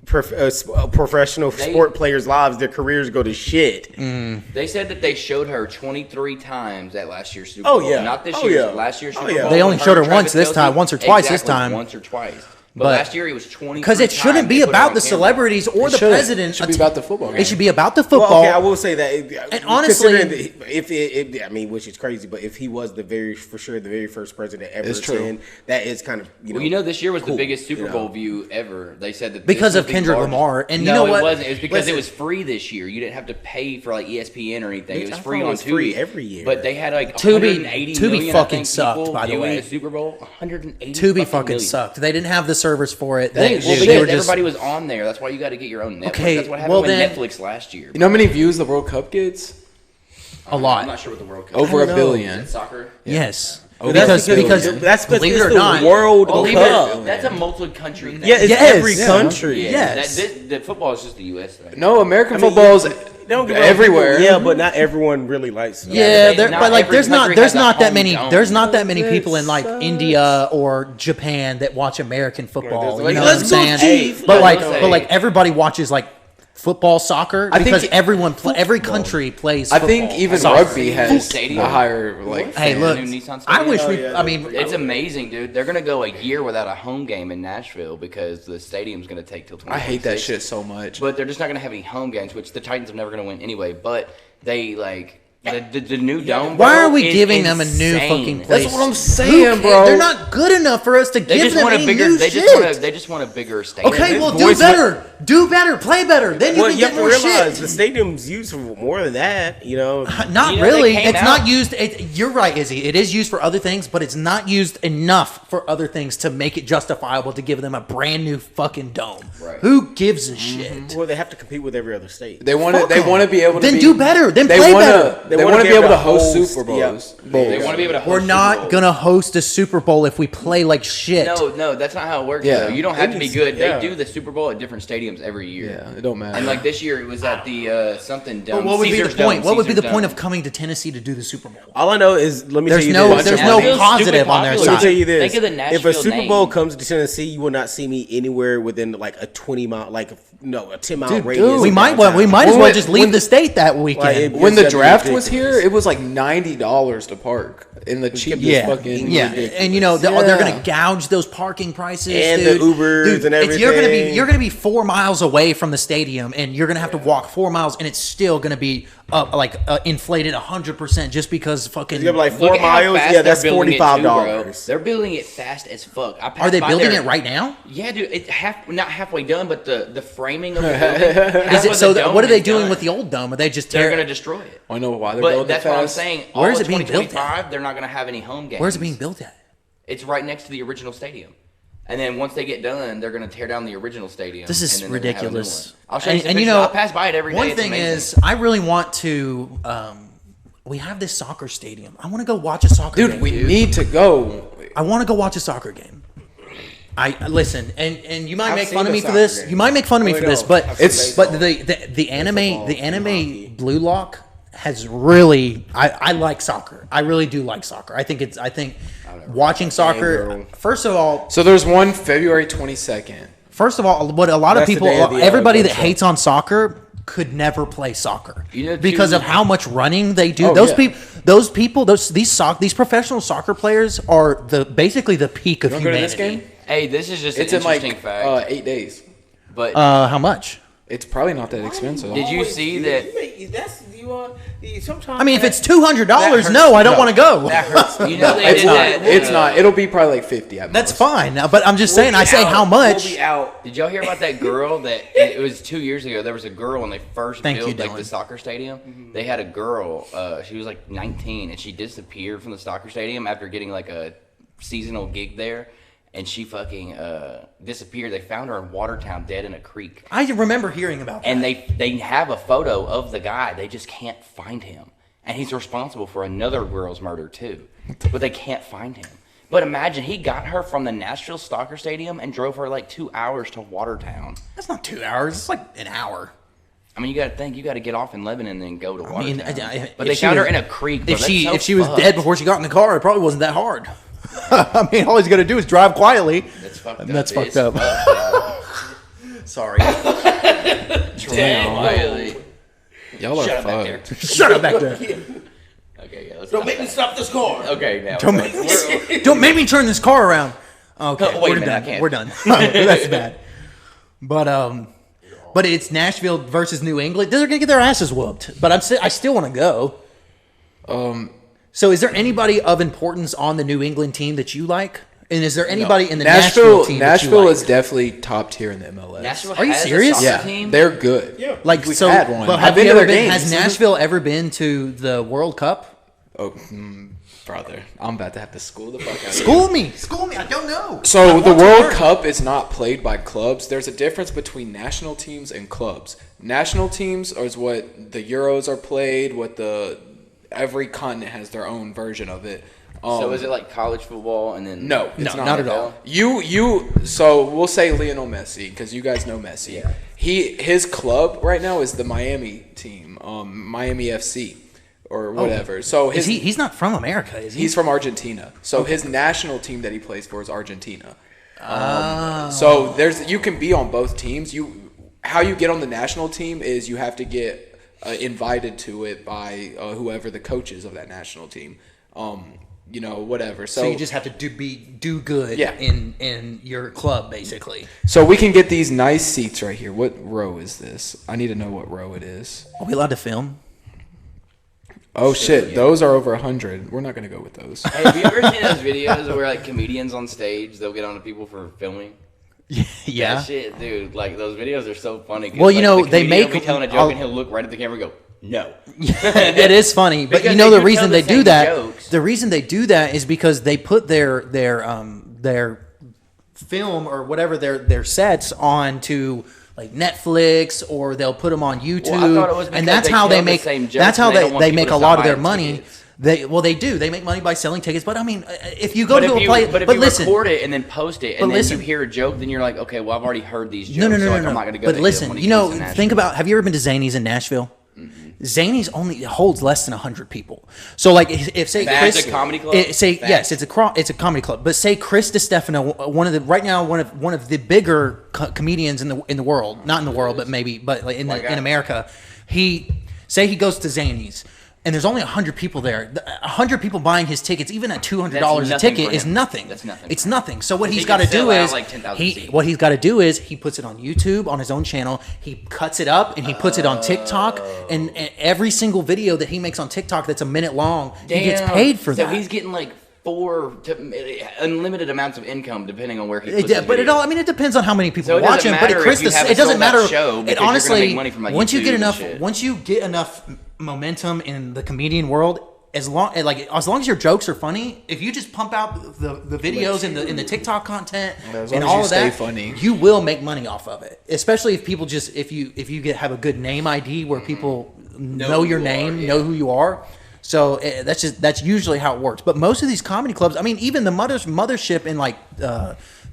professional sport players' lives, their careers go to shit. They said that they showed her 23 times at last year's Super Oh, Bowl. yeah. Not this Oh, year's, yeah. last year's Oh, Super yeah. Bowl. They only Her showed her and once Travis this time, Kelce. once or twice this Exactly, time. Once or twice. But But- last year it was 20. Because it shouldn't be about the celebrities or the should. president. It should be about the football game. It should be about the Well, football. okay, I will say that. And honestly- considering if I mean, which is crazy, but if he was the very first president ever It's true. attend, that is kind of Well, you know, this year was cool, the biggest Super you know. Bowl view ever. They said that Because this of was the Kendrick largest- Lamar. And you no, know what? it wasn't. It was because Listen. it was free this year. You didn't have to pay for like ESPN or anything. It was I free thought it on was Tubi. free every year. But they had like Tubi 180 Tubi million, I fucking think, sucked, people by the viewing way. the Super Bowl. 180 Tubi fucking million. sucked. They didn't have the servers for it. Well, They because were just everybody was on there. That's why you got to get your own Netflix. Okay, That's what happened well with then- Netflix last year. You know how many views the World Cup gets? a lot. I'm not sure what the World Cup Over is. a Is billion. it soccer? Yes. But that's because that's believe it it's or the not, World Believe Cup. it, that's a multi-country thing. Yeah, it's Yes. every Yeah. country. Yeah, Yes. the football is just the U.S. thing. No, American I mean, football's Don't get me wrong, everywhere. Yeah, but not everyone really likes it. Yeah, but there, not but like every there's not country there's has a not that home many dome. there's not that many people in like India or Japan that watch American football. Like, You know let's what go I'm saying? Chiefs. But like Let's but say- like everybody watches like football, soccer I think because it- every country plays. I Football. think even Soccer. rugby has Stadium. a higher like. Hey, fan. look, New Nissan I wish Stadium. we. I mean, It's amazing, dude. They're gonna go a year without a home game in Nashville because the stadium's gonna take till 2026. I hate that shit so much. But they're just not gonna have any home games, which the Titans are never gonna win anyway. But they like the new dome. why bro, are we is giving them a new insane. fucking place? That's what I'm Who saying, cares? bro. They're not good enough for us to They give just them want a any bigger. new They shit. just want a bigger stadium. Okay, well, do Boys, better. Do better. Play better. Then you Well, can you get have to more realize shit. the stadium's used for more than that. You know, Not You know, they really. came It's out- not used. You're right, Izzy. It is used for other things, but it's not used enough for other things to make it justifiable to give them a brand new fucking dome. Right. Who gives a shit? well, they have to compete with every other state. They want to. Fuck They 'em. want to be able to. Then be, do better. Then they play wanna, better. They, They want wanna to be be able able to to host host- Super Bowls. yeah. They want to be able to. Host We're Super not Bowls. gonna host a Super Bowl if we play like shit. No, that's not how it works. Yeah. Though. You don't have to be good. Yeah. They do the Super Bowl at different stadiums every year. Yeah, it don't matter. And like this year, it was at the something dome. But what would be Caesar's the point? Dome, What would be the Caesar's point Dome. of coming to Tennessee to do the Super Bowl? All I know is, let me There's tell you no- this. there's Nashville's no stupid positive on their popular. Let me side. tell you this. Think of the If Nashville a Super name. Bowl comes to Tennessee, you will not see me anywhere within like a 20-mile, like a 10-mile Dude, radius. we of might downtown. we might as When- well just leave when- the state that weekend. Like, it- when the It's draft ridiculous. was here, it was like $90 to park in the cheapest yeah, fucking. yeah, ridiculous. and you know they're Yeah. gonna gouge those parking prices And dude. the Ubers Dude, and if everything. you're gonna be 4 miles away from the stadium, and you're gonna have to walk 4 miles, and it's still gonna be inflated 100% just because fucking. You have like Look 4 at how miles. fast Yeah, they're that's building it, too, bro. $45. They're building it fast as fuck. I passed Are they by building there- it right now? Yeah, dude. It's not halfway done, but the framing of the building. Is it so? What are they doing with the old dome? Are they just They're tearing? gonna destroy it. I know why they're But building that's it what I'm fast. saying. Where All is of it being built at? 2025, they're not gonna have any home games. Where's it being built at? It's right next to the original stadium. And then once they get done, they're gonna tear down the original stadium. This is and then they're gonna have a new ridiculous. one. I'll show you some and you pictures. know, I pass by it every day. one It's thing amazing. is, I really want to. We have this soccer stadium. I want to go watch a soccer game. Dude, we need to go. I want to go watch a soccer game. I listen, and you might I've make seen fun of a me for soccer this. game. You might make fun of me Oh, for no. this, but I've seen It's- but baseball. the anime Football, hockey. Blue Lock has really. I like soccer. I really do like soccer. I think watching soccer. girl. First of all, So there's one February 22nd. what a lot of That's the people, day of the, everybody that workshop. hates on soccer could never play soccer You know, because too- of how much running they do. Oh, those yeah. people, these professional soccer players are basically the peak of You want to go to humanity. this game? Hey, this is just It's an in like interesting fact. 8 days. But How much? It's probably not that expensive. did you see that? Sometimes I mean, if it's $200, hurts. no, I don't No. want to go. that hurts. You know they It's did not. that. It's not. It'll be probably like 50 at That's most. fine, but I'm just saying. I say how much. We'll be out. Did y'all hear about that girl that it was 2 years ago? There was a girl when they first Thank built you, like Dylan. the soccer stadium. They had a girl. She was like 19, and she disappeared from the soccer stadium after getting like a seasonal gig there. and she fucking disappeared. They found her in Watertown, dead in a creek. I remember hearing about that. And they have a photo of the guy. They just can't find him. And he's responsible for another girl's murder too. But they can't find him. But imagine, he got her from the Nashville Soccer Stadium and drove her like 2 hours to Watertown. That's not 2 hours. It's like an hour. I mean, you got to think, you got to get off in Lebanon and then go to Watertown. But if they she found her was- in a creek. Bro. If she was dead before she got in the car, it probably wasn't that hard. I mean, all he's got to do is drive quietly. That's fucked And up. that's fucked It's up. Sorry. Damn. Y'all are Shut up back there. fucked. Shut up back there. Okay, yeah, let's Don't make me stop this car. Okay, now. Don't make me turn this car around. Okay, Oh, wait a we're minute, I done. can't. We're done. That's bad. But it's Nashville versus New England. They're gonna get their asses whooped. But I still want to go. So is there anybody of importance on the New England team that you like? And is there anybody in the Nashville team that you Nashville like? is definitely top tier in the MLS. Nashville Are you has a serious? soccer Yeah, team? they're good. Yeah. Like We've so, had one. but I've have been you to ever their been? games. Has Nashville ever been to the World Cup? Oh, brother, I'm about to have to school the fuck out of you. School me. I don't know. So the World Cup is not played by clubs. There's a difference between national teams and clubs. National teams is what the Euros are played. Every continent has their own version of it. So is it like college football and then? No, it's No, not. not at all. So we'll say Lionel Messi because you guys know Messi. Yeah. His club right now is the Miami team, Miami FC or whatever. So Is he's not from America, is he? he's from Argentina. So his national team that he plays for is Argentina. So you can be on both teams. How you get on the national team is you have to get invited to it by whoever the coach is of that national team. Whatever. So you just have to do good Yeah. in your club, basically. So we can get these nice seats right here. What row is this? I need to know what row it is. Are we allowed to film? Oh shit, those are over 100. We're not gonna go with those. Hey, have you ever seen those videos where like comedians on stage they'll get on to people for filming? Yeah. That shit, dude. Like those videos are so funny. 'Cause, Well, you like, know, the they comedian will make- be telling a joke I'll- and he'll look right at the camera and go, "No." It is funny, but Because you know they the do reason tell they the do same that. jokes. The reason they do that is because they put their film or whatever their sets onto like Netflix, or they'll put them on YouTube, Well, I thought it was because and that's they how they tell the make. same jokes That's how and they don't want they people make to a lot of stop their buying money. tickets. They do. They make money by selling tickets, but I mean, if you go But to if a play, you but listen, listen, record it and then post it, and then listen. you hear a joke, then you're like, okay, well, I've already heard these jokes, No, so like, I'm not going to go. But to him listen, when he you know, comes to Nashville. think about. Have you ever been to Zanies in Nashville? Zanies only holds less than 100 people. So, like, if say That's Chris, a comedy club? yes, it's a comedy club. But say Chris DiStefano, one of the bigger comedians in the world, not in the world, but like in America, he goes to Zanies. And there's only 100 people there. 100 people buying his tickets, even at $200 a That's nothing ticket, for is him. nothing. That's nothing It's for him. nothing. So what He he's can got to sell do out is like 10,000 seats. what he's got to do is he puts it on YouTube on his own channel. He cuts it up and he puts it on TikTok. And every single video that he makes on TikTok that's a minute long, he gets Damn. paid for that. So he's getting like unlimited amounts of income depending on where he puts Yeah, his but video. it depends on how many people So it watch doesn't him. But matter Chris, if you have a it doesn't sold out matter. show, because It you're gonna honestly, make money from, like, once you YouTube get and enough, shit. once you get enough momentum in the comedian world, as long as your jokes are funny, if you just pump out the videos and the TikTok content as and long as all you of stay that, funny. you will make money off of it. Especially if people if you have a good name ID where people know your name, know who you are. So that's usually how it works. But most of these comedy clubs, I mean, even the mothership in like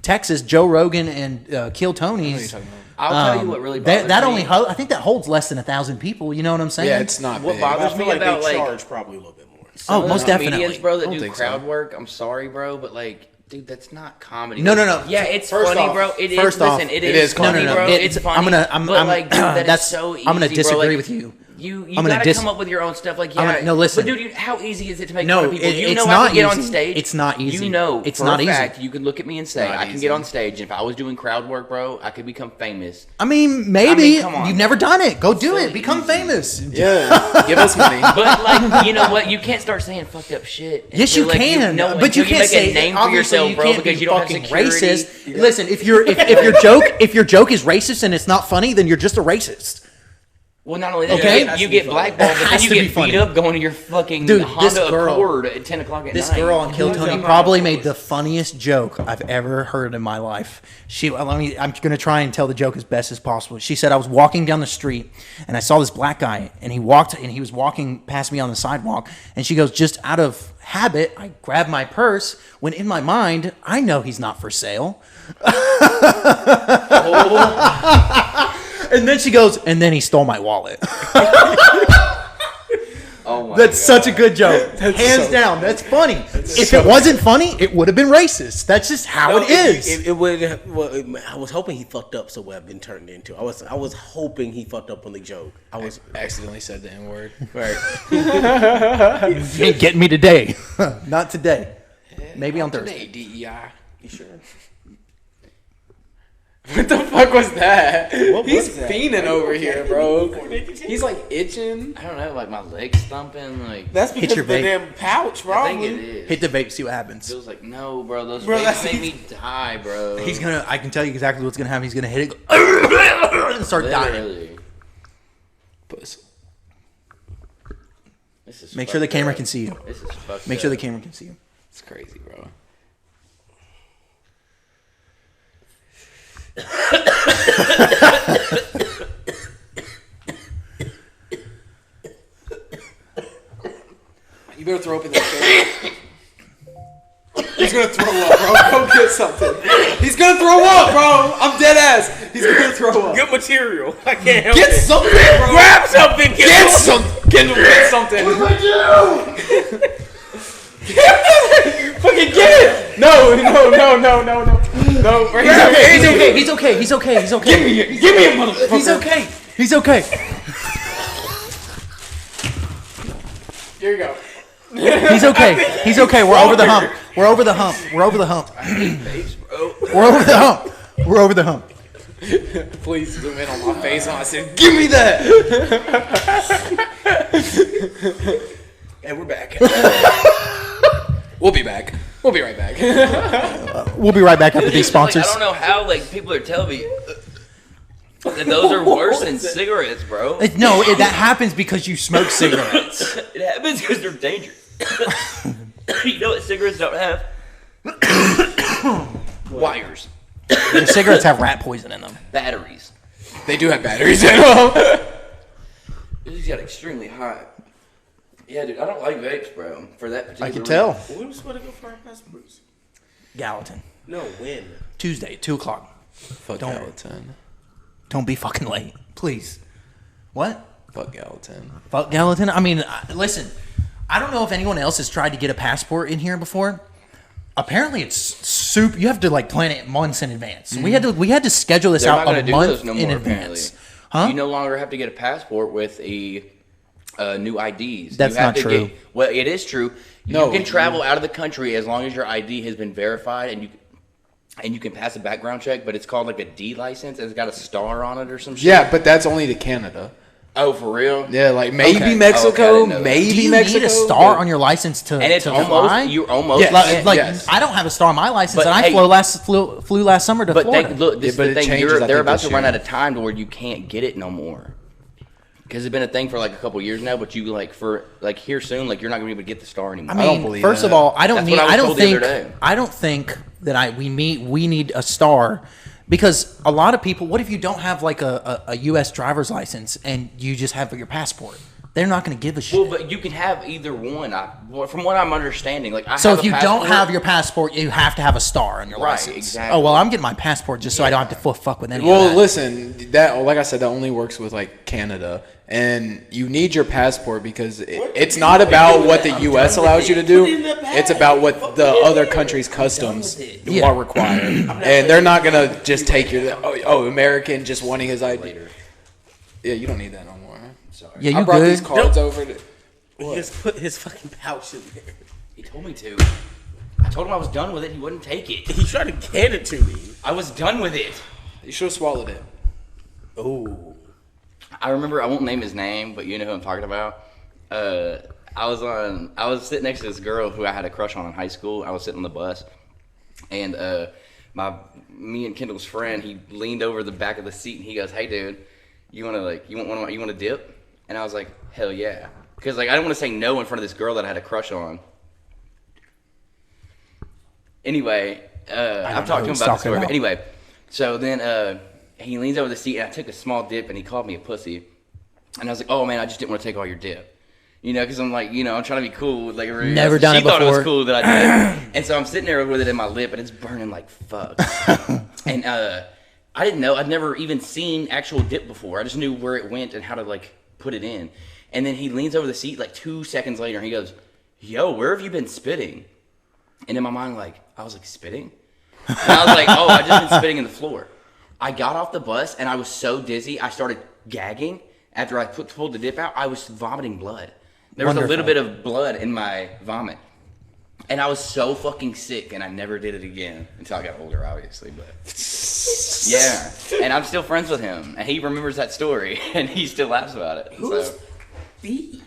Texas, Joe Rogan and Kill Tony's. I'll tell you what really bothers that me. only I think that holds less than 1,000 people. You know what I'm saying? Yeah, it's not What big. bothers I me feel like about they like charge probably a little bit more. some of most those definitely. comedians, bro, that I don't do think so. crowd work. I'm sorry, bro, but like, dude, that's not comedy. No. Yeah, it's First funny, off- bro. It is. first off, Listen, it is is funny, comedy. bro. It's- It's funny. I'm but like, dude, that is that's- so easy. I'm gonna bro. disagree Like, with you. You I'm gonna gotta come up with your own stuff. Like, yeah, no, listen. But dude, how easy is it to make No, fun of people? You it's know, not I can get on easy. stage. It's not easy. You know, It's for not a easy. fact, you can look at me and say, Not I can easy. get on stage. If I was doing crowd work, bro, I could become famous. I mean, maybe come on. you've never done it. Go do So it. Become easy. famous. Yeah, give us money. But like, you know what? You can't start saying fucked up shit. Yes, you until, like, can, know- but you until can't make say a name for obviously yourself, you bro, can't because be you don't have fucking security. racist. Listen, if your joke is racist and it's not funny, then you're just a racist. Well, not only that, Okay. you get blackballed, It but then has you to be get funny. beat up going to your fucking Dude, this Honda girl- Accord at 10 o'clock at This night. girl on Kill Tony probably made the funniest joke I've ever heard in my life. I'm gonna try and tell the joke as best as possible. She said I was walking down the street and I saw this black guy and he was walking past me on the sidewalk, and she goes, just out of habit, I grabbed my purse when in my mind I know he's not for sale. And then she goes, and then he stole my wallet. Oh my That's such a good joke. Hands down, that's funny. If it wasn't funny, it would have been racist. That's just how it is. It would. Well, I was hoping he fucked up, so what I've been turned into. I was hoping he fucked up on the joke. I was Accidentally said the N word. right. You ain't getting me today. Not today. Maybe on Thursday. Today, DEI. You sure? What the fuck was that? He's was that? fiending over here, bro. He's like itching. I don't know, like my legs thumping, like That's Hit because your of the vape. damn pouch, I think it probably. is. Hit the vape, see what happens. Feels like no, bro. Those Bro, vapes that's- make me die, bro. I can tell you exactly what's gonna happen. He's gonna hit it and start dying. Literally. Puss. This is Make sure the fucked camera up. can see you. This is fucked Make sure the up. camera can see you. It's crazy, bro. You better throw up in that shit. He's gonna throw up, bro. Go get something. He's gonna throw up, bro. I'm dead ass. He's gonna throw up. Good material. I can't help Get it. something, bro. Grab something. Get something. Get something. Fucking get it. No, bro. He's okay. Give me a motherfucker. He's okay. Here you go. He's okay. We're over the hump. We're over the hump. We're over the hump. We're over the hump. Please zoom in on my face. And I said, give me that. And we're back. We'll be back. We'll be right back. We'll be right back after these It's like, sponsors. I don't know how like people are telling me that those are worse than cigarettes, bro. No, that happens because you smoke cigarettes. It happens because they're dangerous. You know what cigarettes don't have? Wires, The cigarettes have rat poison in them. batteries. They do have batteries in them. This got extremely hot. Yeah, dude, I don't like vapes, bro. For that particular I can reason. tell. When was supposed to go for our passports? Gallatin. No, when? Tuesday, 2:00. Fuck Don't- Gallatin. Don't be fucking late, please. What? Fuck Gallatin. Fuck Gallatin? I mean, listen. I don't know if anyone else has tried to get a passport in here before. Apparently, it's super. You have to like plan it months in advance. We had to schedule this They're out not going a to do month those no in more, advance. apparently. Huh? You no longer have to get a passport with a new IDs. That's you have not to true. Well, it is true. No, You can travel out of the country as long as your ID has been verified and you can pass a background check, but it's called like a D license and it's got a star on it or some shit. Yeah, but that's only to Canada. Oh, for real? Yeah, like maybe Okay. Mexico, Okay, I didn't know that. maybe Do you Mexico. need a star but- on your license to And it's to almost fly? you almost Yes. Like Yes. I don't have a star on my license, But and I hey- flew last summer to But Florida. look, this Yeah, but is it the thing. changes, I They're think, about this to run year. out of time to where you can't get it no more. Because it's been a thing for like a couple years now, but you like for like here soon, like you're not gonna be able to get the star anymore. I mean, don't believe first that. of all, I don't That's need. what I was I don't told the think. other day. I don't think that we need a star, because a lot of people. What if you don't have like a U.S. driver's license and you just have your passport? They're not going to give a shit. Well, but you can have either one. From what I'm understanding, like I so have if a you don't passport- have your passport, you have to have a star on your Right, license. exactly. Oh well, I'm getting my passport just so I don't have to fuck with any. Well, of that. listen, that like I said, that only works with like Canada, and you need your passport because it's not about what the U.S. allows you to do. It's about what the other country's customs Yeah. are required, and they're not gonna just take your American just wanting his ID. Yeah, you don't need that no more. Sorry, Yeah, I you brought good? these cards over. To, He just put his fucking pouch in there. He told me to. I told him I was done with it. He wouldn't take it. He tried to get it to me. I was done with it. you should have swallowed it. Oh. I remember. I won't name his name, but you know who I'm talking about. I was sitting next to this girl who I had a crush on in high school. I was sitting on the bus, and me and Kendall's friend, he leaned over the back of the seat and he goes, "Hey, dude." you want to dip? And I was like, hell yeah. Because like I didn't want to say no in front of this girl that I had a crush on. Anyway, I've talked to him about this story. But anyway, so then he leans over the seat and I took a small dip and he called me a pussy. And I was like, oh man, I just didn't want to take all your dip. You know, because I'm like, you know, I'm trying to be cool with like everybody Never else. done it She thought it was before. cool that I did. And so I'm sitting there with it in my lip and it's burning like fuck. And I didn't know. I'd never even seen actual dip before. I just knew where it went and how to like put it in. And then he leans over the seat like 2 seconds later and he goes, yo, where have you been spitting? And in my mind, like, I was like, spitting? And I was like, oh, I just been spitting in the floor. I got off the bus and I was so dizzy, I started gagging. After I pulled the dip out, I was vomiting blood. There was a little bit of blood in my vomit. And I was so fucking sick, and I never did it again until I got older, obviously. But yeah, and I'm still friends with him, and he remembers that story, and he still laughs about it. Whose So. feet?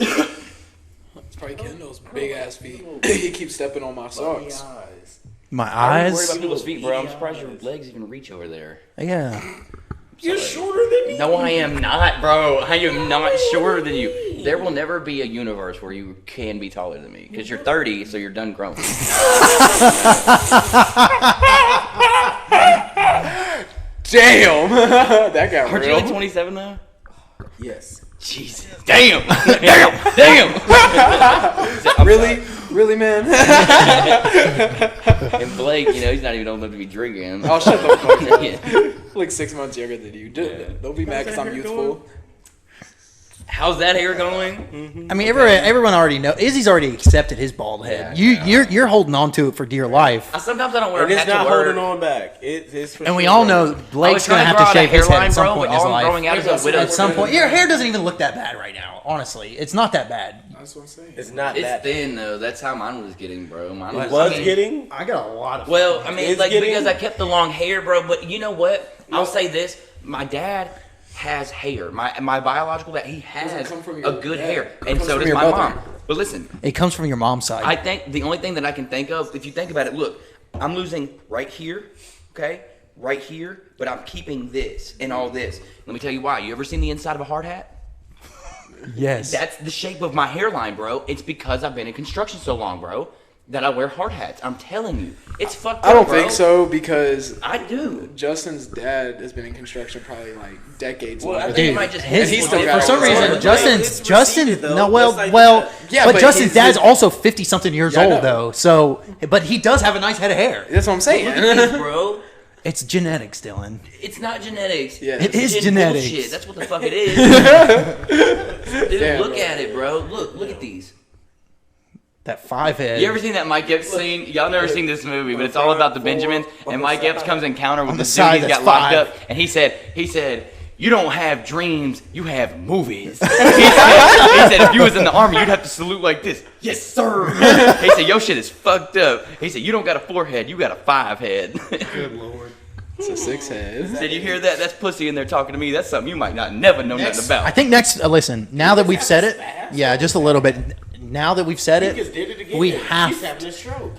It's probably Kendall's big ass feet. He keeps stepping on my socks. My I'm worried eyes. about people's feet, bro. I'm surprised your legs even reach over there. Yeah. You're shorter than me. No, I am not, bro. I am not shorter than you. There will never be a universe where you can be taller than me. Because you're 30, so you're done growing. Damn, that got Aren't you real. like 27, though? Yes. Jesus. Damn. Damn. Really, man? And Blake, you know, he's not even old enough to be drinking. I'll shut the fuck up. Yeah. Like 6 months younger than you. Don't be mad because I'm youthful. How's that hair going? I mean, everyone already knows. Izzy's already accepted his bald head. You're holding on to it for dear life. Sometimes I don't wear And a it's hat to not work. holding on back. It's for And we sure all growing. know I was Blake's trying gonna have grow to out shave a his head hairline, at some bro, point in but his all I'm life. growing out is a widow. At some point, your hair doesn't even look that bad right now. Honestly, it's not that bad. That's what I'm saying. It's not It's that. thin though. That's how mine was getting, bro. Mine It was, was I mean, getting. I got a lot of. Well, I mean, It's like getting- because I kept the long hair, bro. But you know what? I'll say this: my dad has hair. My biological dad, he has come from a your good dad. hair, It and comes so from does your my mother. mom. But listen, It comes from your mom's side. I think the only thing that I can think of, if you think about it, look, I'm losing right here, okay, right here, but I'm keeping this and all this. Let me tell you why. You ever seen the inside of a hard hat? yes. That's the shape of my hairline, bro. It's because I've been in construction so long, bro, that I wear hard hats. I'm telling you, it's fucked up. I don't bro. think so because I do. Justin's dad has been in construction probably like decades. Well, I longer. think it Dude, might just his, he's still for got some it. reason, It's Justin, receded, though, no, well, just like well, that. Yeah, but but Justin's he's- dad's also 50-something years Yeah, I know. old, though. So, but he does have a nice head of hair. That's what I'm saying. Bro, It's genetics, Dylan. it's not genetics. Yeah. It is It's genetics. bullshit. That's what the fuck it is. Dude, Damn, look bro. at it, bro. Look at these. That 5 head. You ever seen that Mike Epps scene? Y'all never seen this movie, but it's all about the Benjamins. And Mike Epps comes encounter with the this dude side he's that's got locked 5. up, and he said, you don't have dreams, you have movies. he said, if you was in the army, you'd have to salute like this. Yes, sir. He said, your shit is fucked up. He said, you don't got a 4 head, you got a 5 head. Good lord. It's a 6 head. Did you hear that? That's pussy in there talking to me. That's something you might not never know nothing I about. think next, listen, now that we've said it, yeah, just a little bit. Now that we've said He just it, did it again. we He's have having a stroke.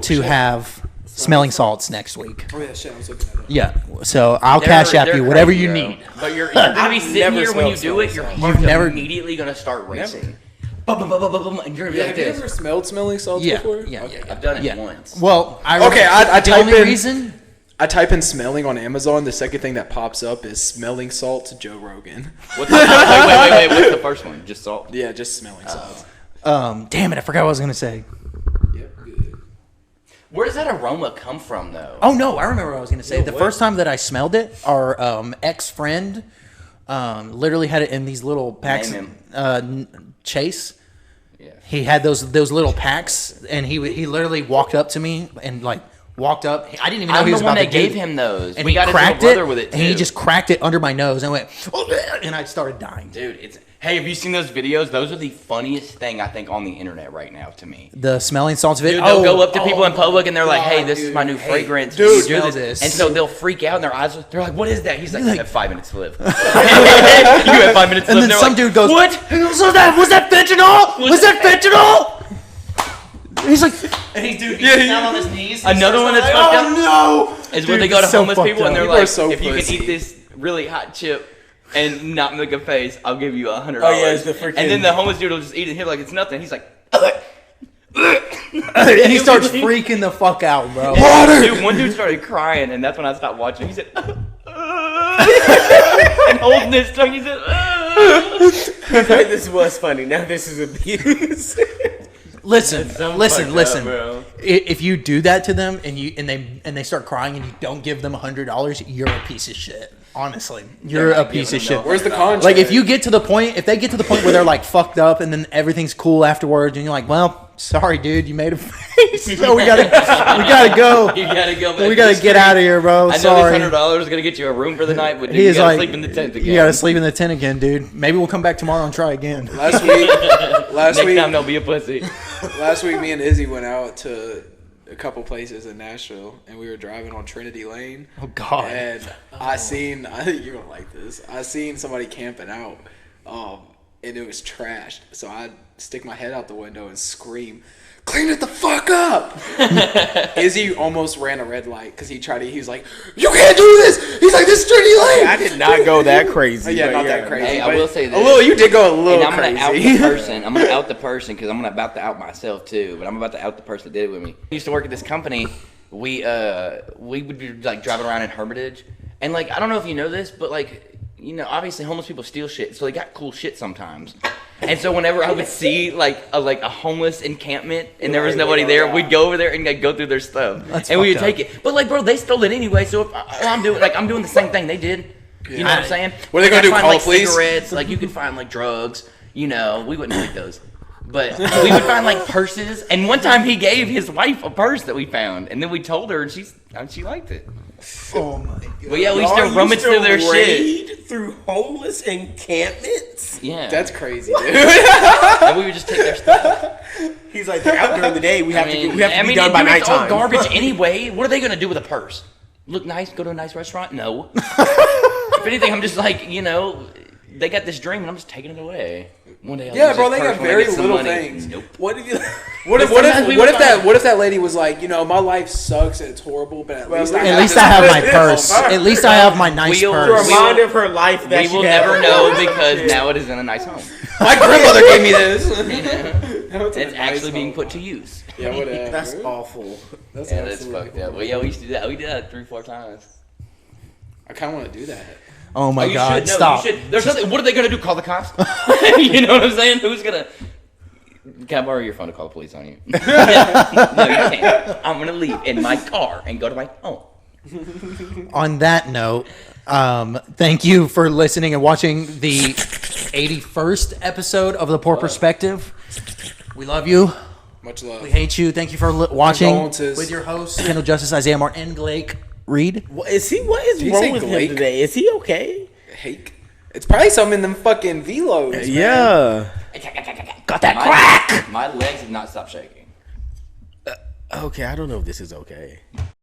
to have smelling salts next week. Oh yeah, shit, I was looking at it. Yeah, so I'll They're- cash app they're you whatever crazy, you bro. need. But you're gonna be sitting never here when you smelled do it. smelling Your salts. heart's never- immediately gonna start racing. Bum, bum, bum, bum, bum, bum, and you're gonna be like Have you this. ever smelled smelling salts Yeah, before? yeah, Okay. yeah, I've done it yeah. once. Well, Okay, I the type only in- reason. I type in smelling on Amazon. The second thing that pops up is smelling salts Joe Rogan. What's the, wait. What's the first one? Just salt. Yeah, just smelling salts. Damn it, I forgot what I was gonna say. Yep, good. Where does that aroma come from, though? Oh no, I remember what I was gonna say. The what? first time that I smelled it, our ex-friend literally had it in these little packs. Name Chase. Yeah. He had those little packs, and he literally walked up to me and like walked up. I didn't even know I'm he the was one about that to do gave him those. And We he got his cracked little brother it, with it, and he too. just cracked it under my nose and went, and I started dying. Dude, hey, have you seen those videos? Those are the funniest thing I think on the internet right now to me. The smelling salts Dude, video. they'll go up to people in public and they're like, "Hey, God, this is my new dude. fragrance. dude, You smell smell this." And so they'll freak out, and their eyes, they're like, "What is that?" He's like, "You have 5 minutes to live." You have 5 minutes to And live. then They're some like, dude goes, "What? Was that fentanyl? Was that fentanyl?" He's like, and he's down on his knees. Another one that's fucked up is when they go to so homeless fucked people and up. they're People are like, so if you can pussy. eat this really hot chip and not make a face, I'll give you $100. Oh, yeah, it's the freaking- And then the homeless dude will just eat it here like it's nothing. He's like, and he starts freaking the fuck out, bro. dude, one dude started crying, and that's when I stopped watching. He said, and holding his tongue, he said, This was funny. Now this is abuse. Listen. fucked up, bro. If you do that to them and they start crying and you don't give them $100, you're a piece of shit. Honestly, you're a not piece of giving shit. them Where's the contract? Like if they get to the point where they're like fucked up and then everything's cool afterwards and you're like, well, sorry, dude, you made a face, so we gotta go. You gotta go back We to gotta the get street. out of here, bro. I know Sorry. this $100 is gonna get you a room for the night, but dude, He you is gotta like, sleep in the tent again. you gotta sleep in the tent again, dude. Maybe we'll come back tomorrow and try again. last week, Next time they'll be a pussy. last week, me and Izzy went out to a couple places in Nashville, and we were driving on Trinity Lane. Oh God. And I seen, I think you're gonna like this. I seen somebody camping out, and it was trashed. So I stick my head out the window and scream, "Clean it the fuck up!" Izzy almost ran a red light because he was like, "You can't do this." He's like, "This is Trinity Lane." I did not go that crazy. Yeah, but not that crazy. Hey, I but will say a this. little. You did go a little And I'm gonna out crazy. the person. I'm gonna out the person because I'm about to out myself too. But I'm about to out the person that did it with me. I used to work at this company. We would be like driving around in Hermitage, and like I don't know if you know this, but like obviously homeless people steal shit, so they got cool shit sometimes. And so whenever I would see like a homeless encampment and there was nobody there, we'd go over there and like go through their stuff, and we would fucked take it. But like, bro, they stole it anyway. So if I'm doing the same thing they did. You know what I'm saying? What are they gonna Like, do, I'd find, call like, the police? cigarettes, like you could find like drugs. We wouldn't take those. But we would find like purses, and one time he gave his wife a purse that we found, and then we told her, and she liked it. Oh my God. But yeah, we used to rummage through their shit. raid through homeless encampments. Yeah, That's crazy, dude. and we would just take their stuff. He's like, they're out during the day. We have to be dude, done by it's all nighttime. garbage anyway. What are they gonna do with a purse? Look nice? Go to a nice restaurant? No. If anything, I'm just like, they got this dream, and I'm just taking it away. One day, I'll Yeah, use bro, this they purse got when I very get some little money. things. Nope. What if you? What if Sometimes we would find- what if that lady was like, my life sucks and it's horrible, but at least At least I have my purse. At least I have my nice We'll- A purse. reminder of her life that We she will had. never know because now it is in a nice home. My grandmother gave me this. It's actually being put to use. Yeah, whatever. That's awful. That's Yeah, that's absolutely fucked up. Well, yeah, we used to do that. We did that 3-4 times. I kind of want to do that. Oh my You God! should, no, Stop. You should. There's nothing. What are they gonna do? Call the cops? You know what I'm saying? Who's gonna? Can I borrow your phone to call the police on you? No, you can't. I'm gonna leave in my car and go to my home. On that note, thank you for listening and watching the 81st episode of The Poor Perspective. We love you. Much love. We hate you. Thank you for watching Condolences. with your hosts, Kendall Justice, Isaiah Martin, and Blake Reed. What is he? What is Did you wrong say with Blake? him today? Is he okay? Hake. It's probably something in them fucking velos. man. Yeah. Got that crack! My legs have not stopped shaking. Okay, I don't know if this is okay.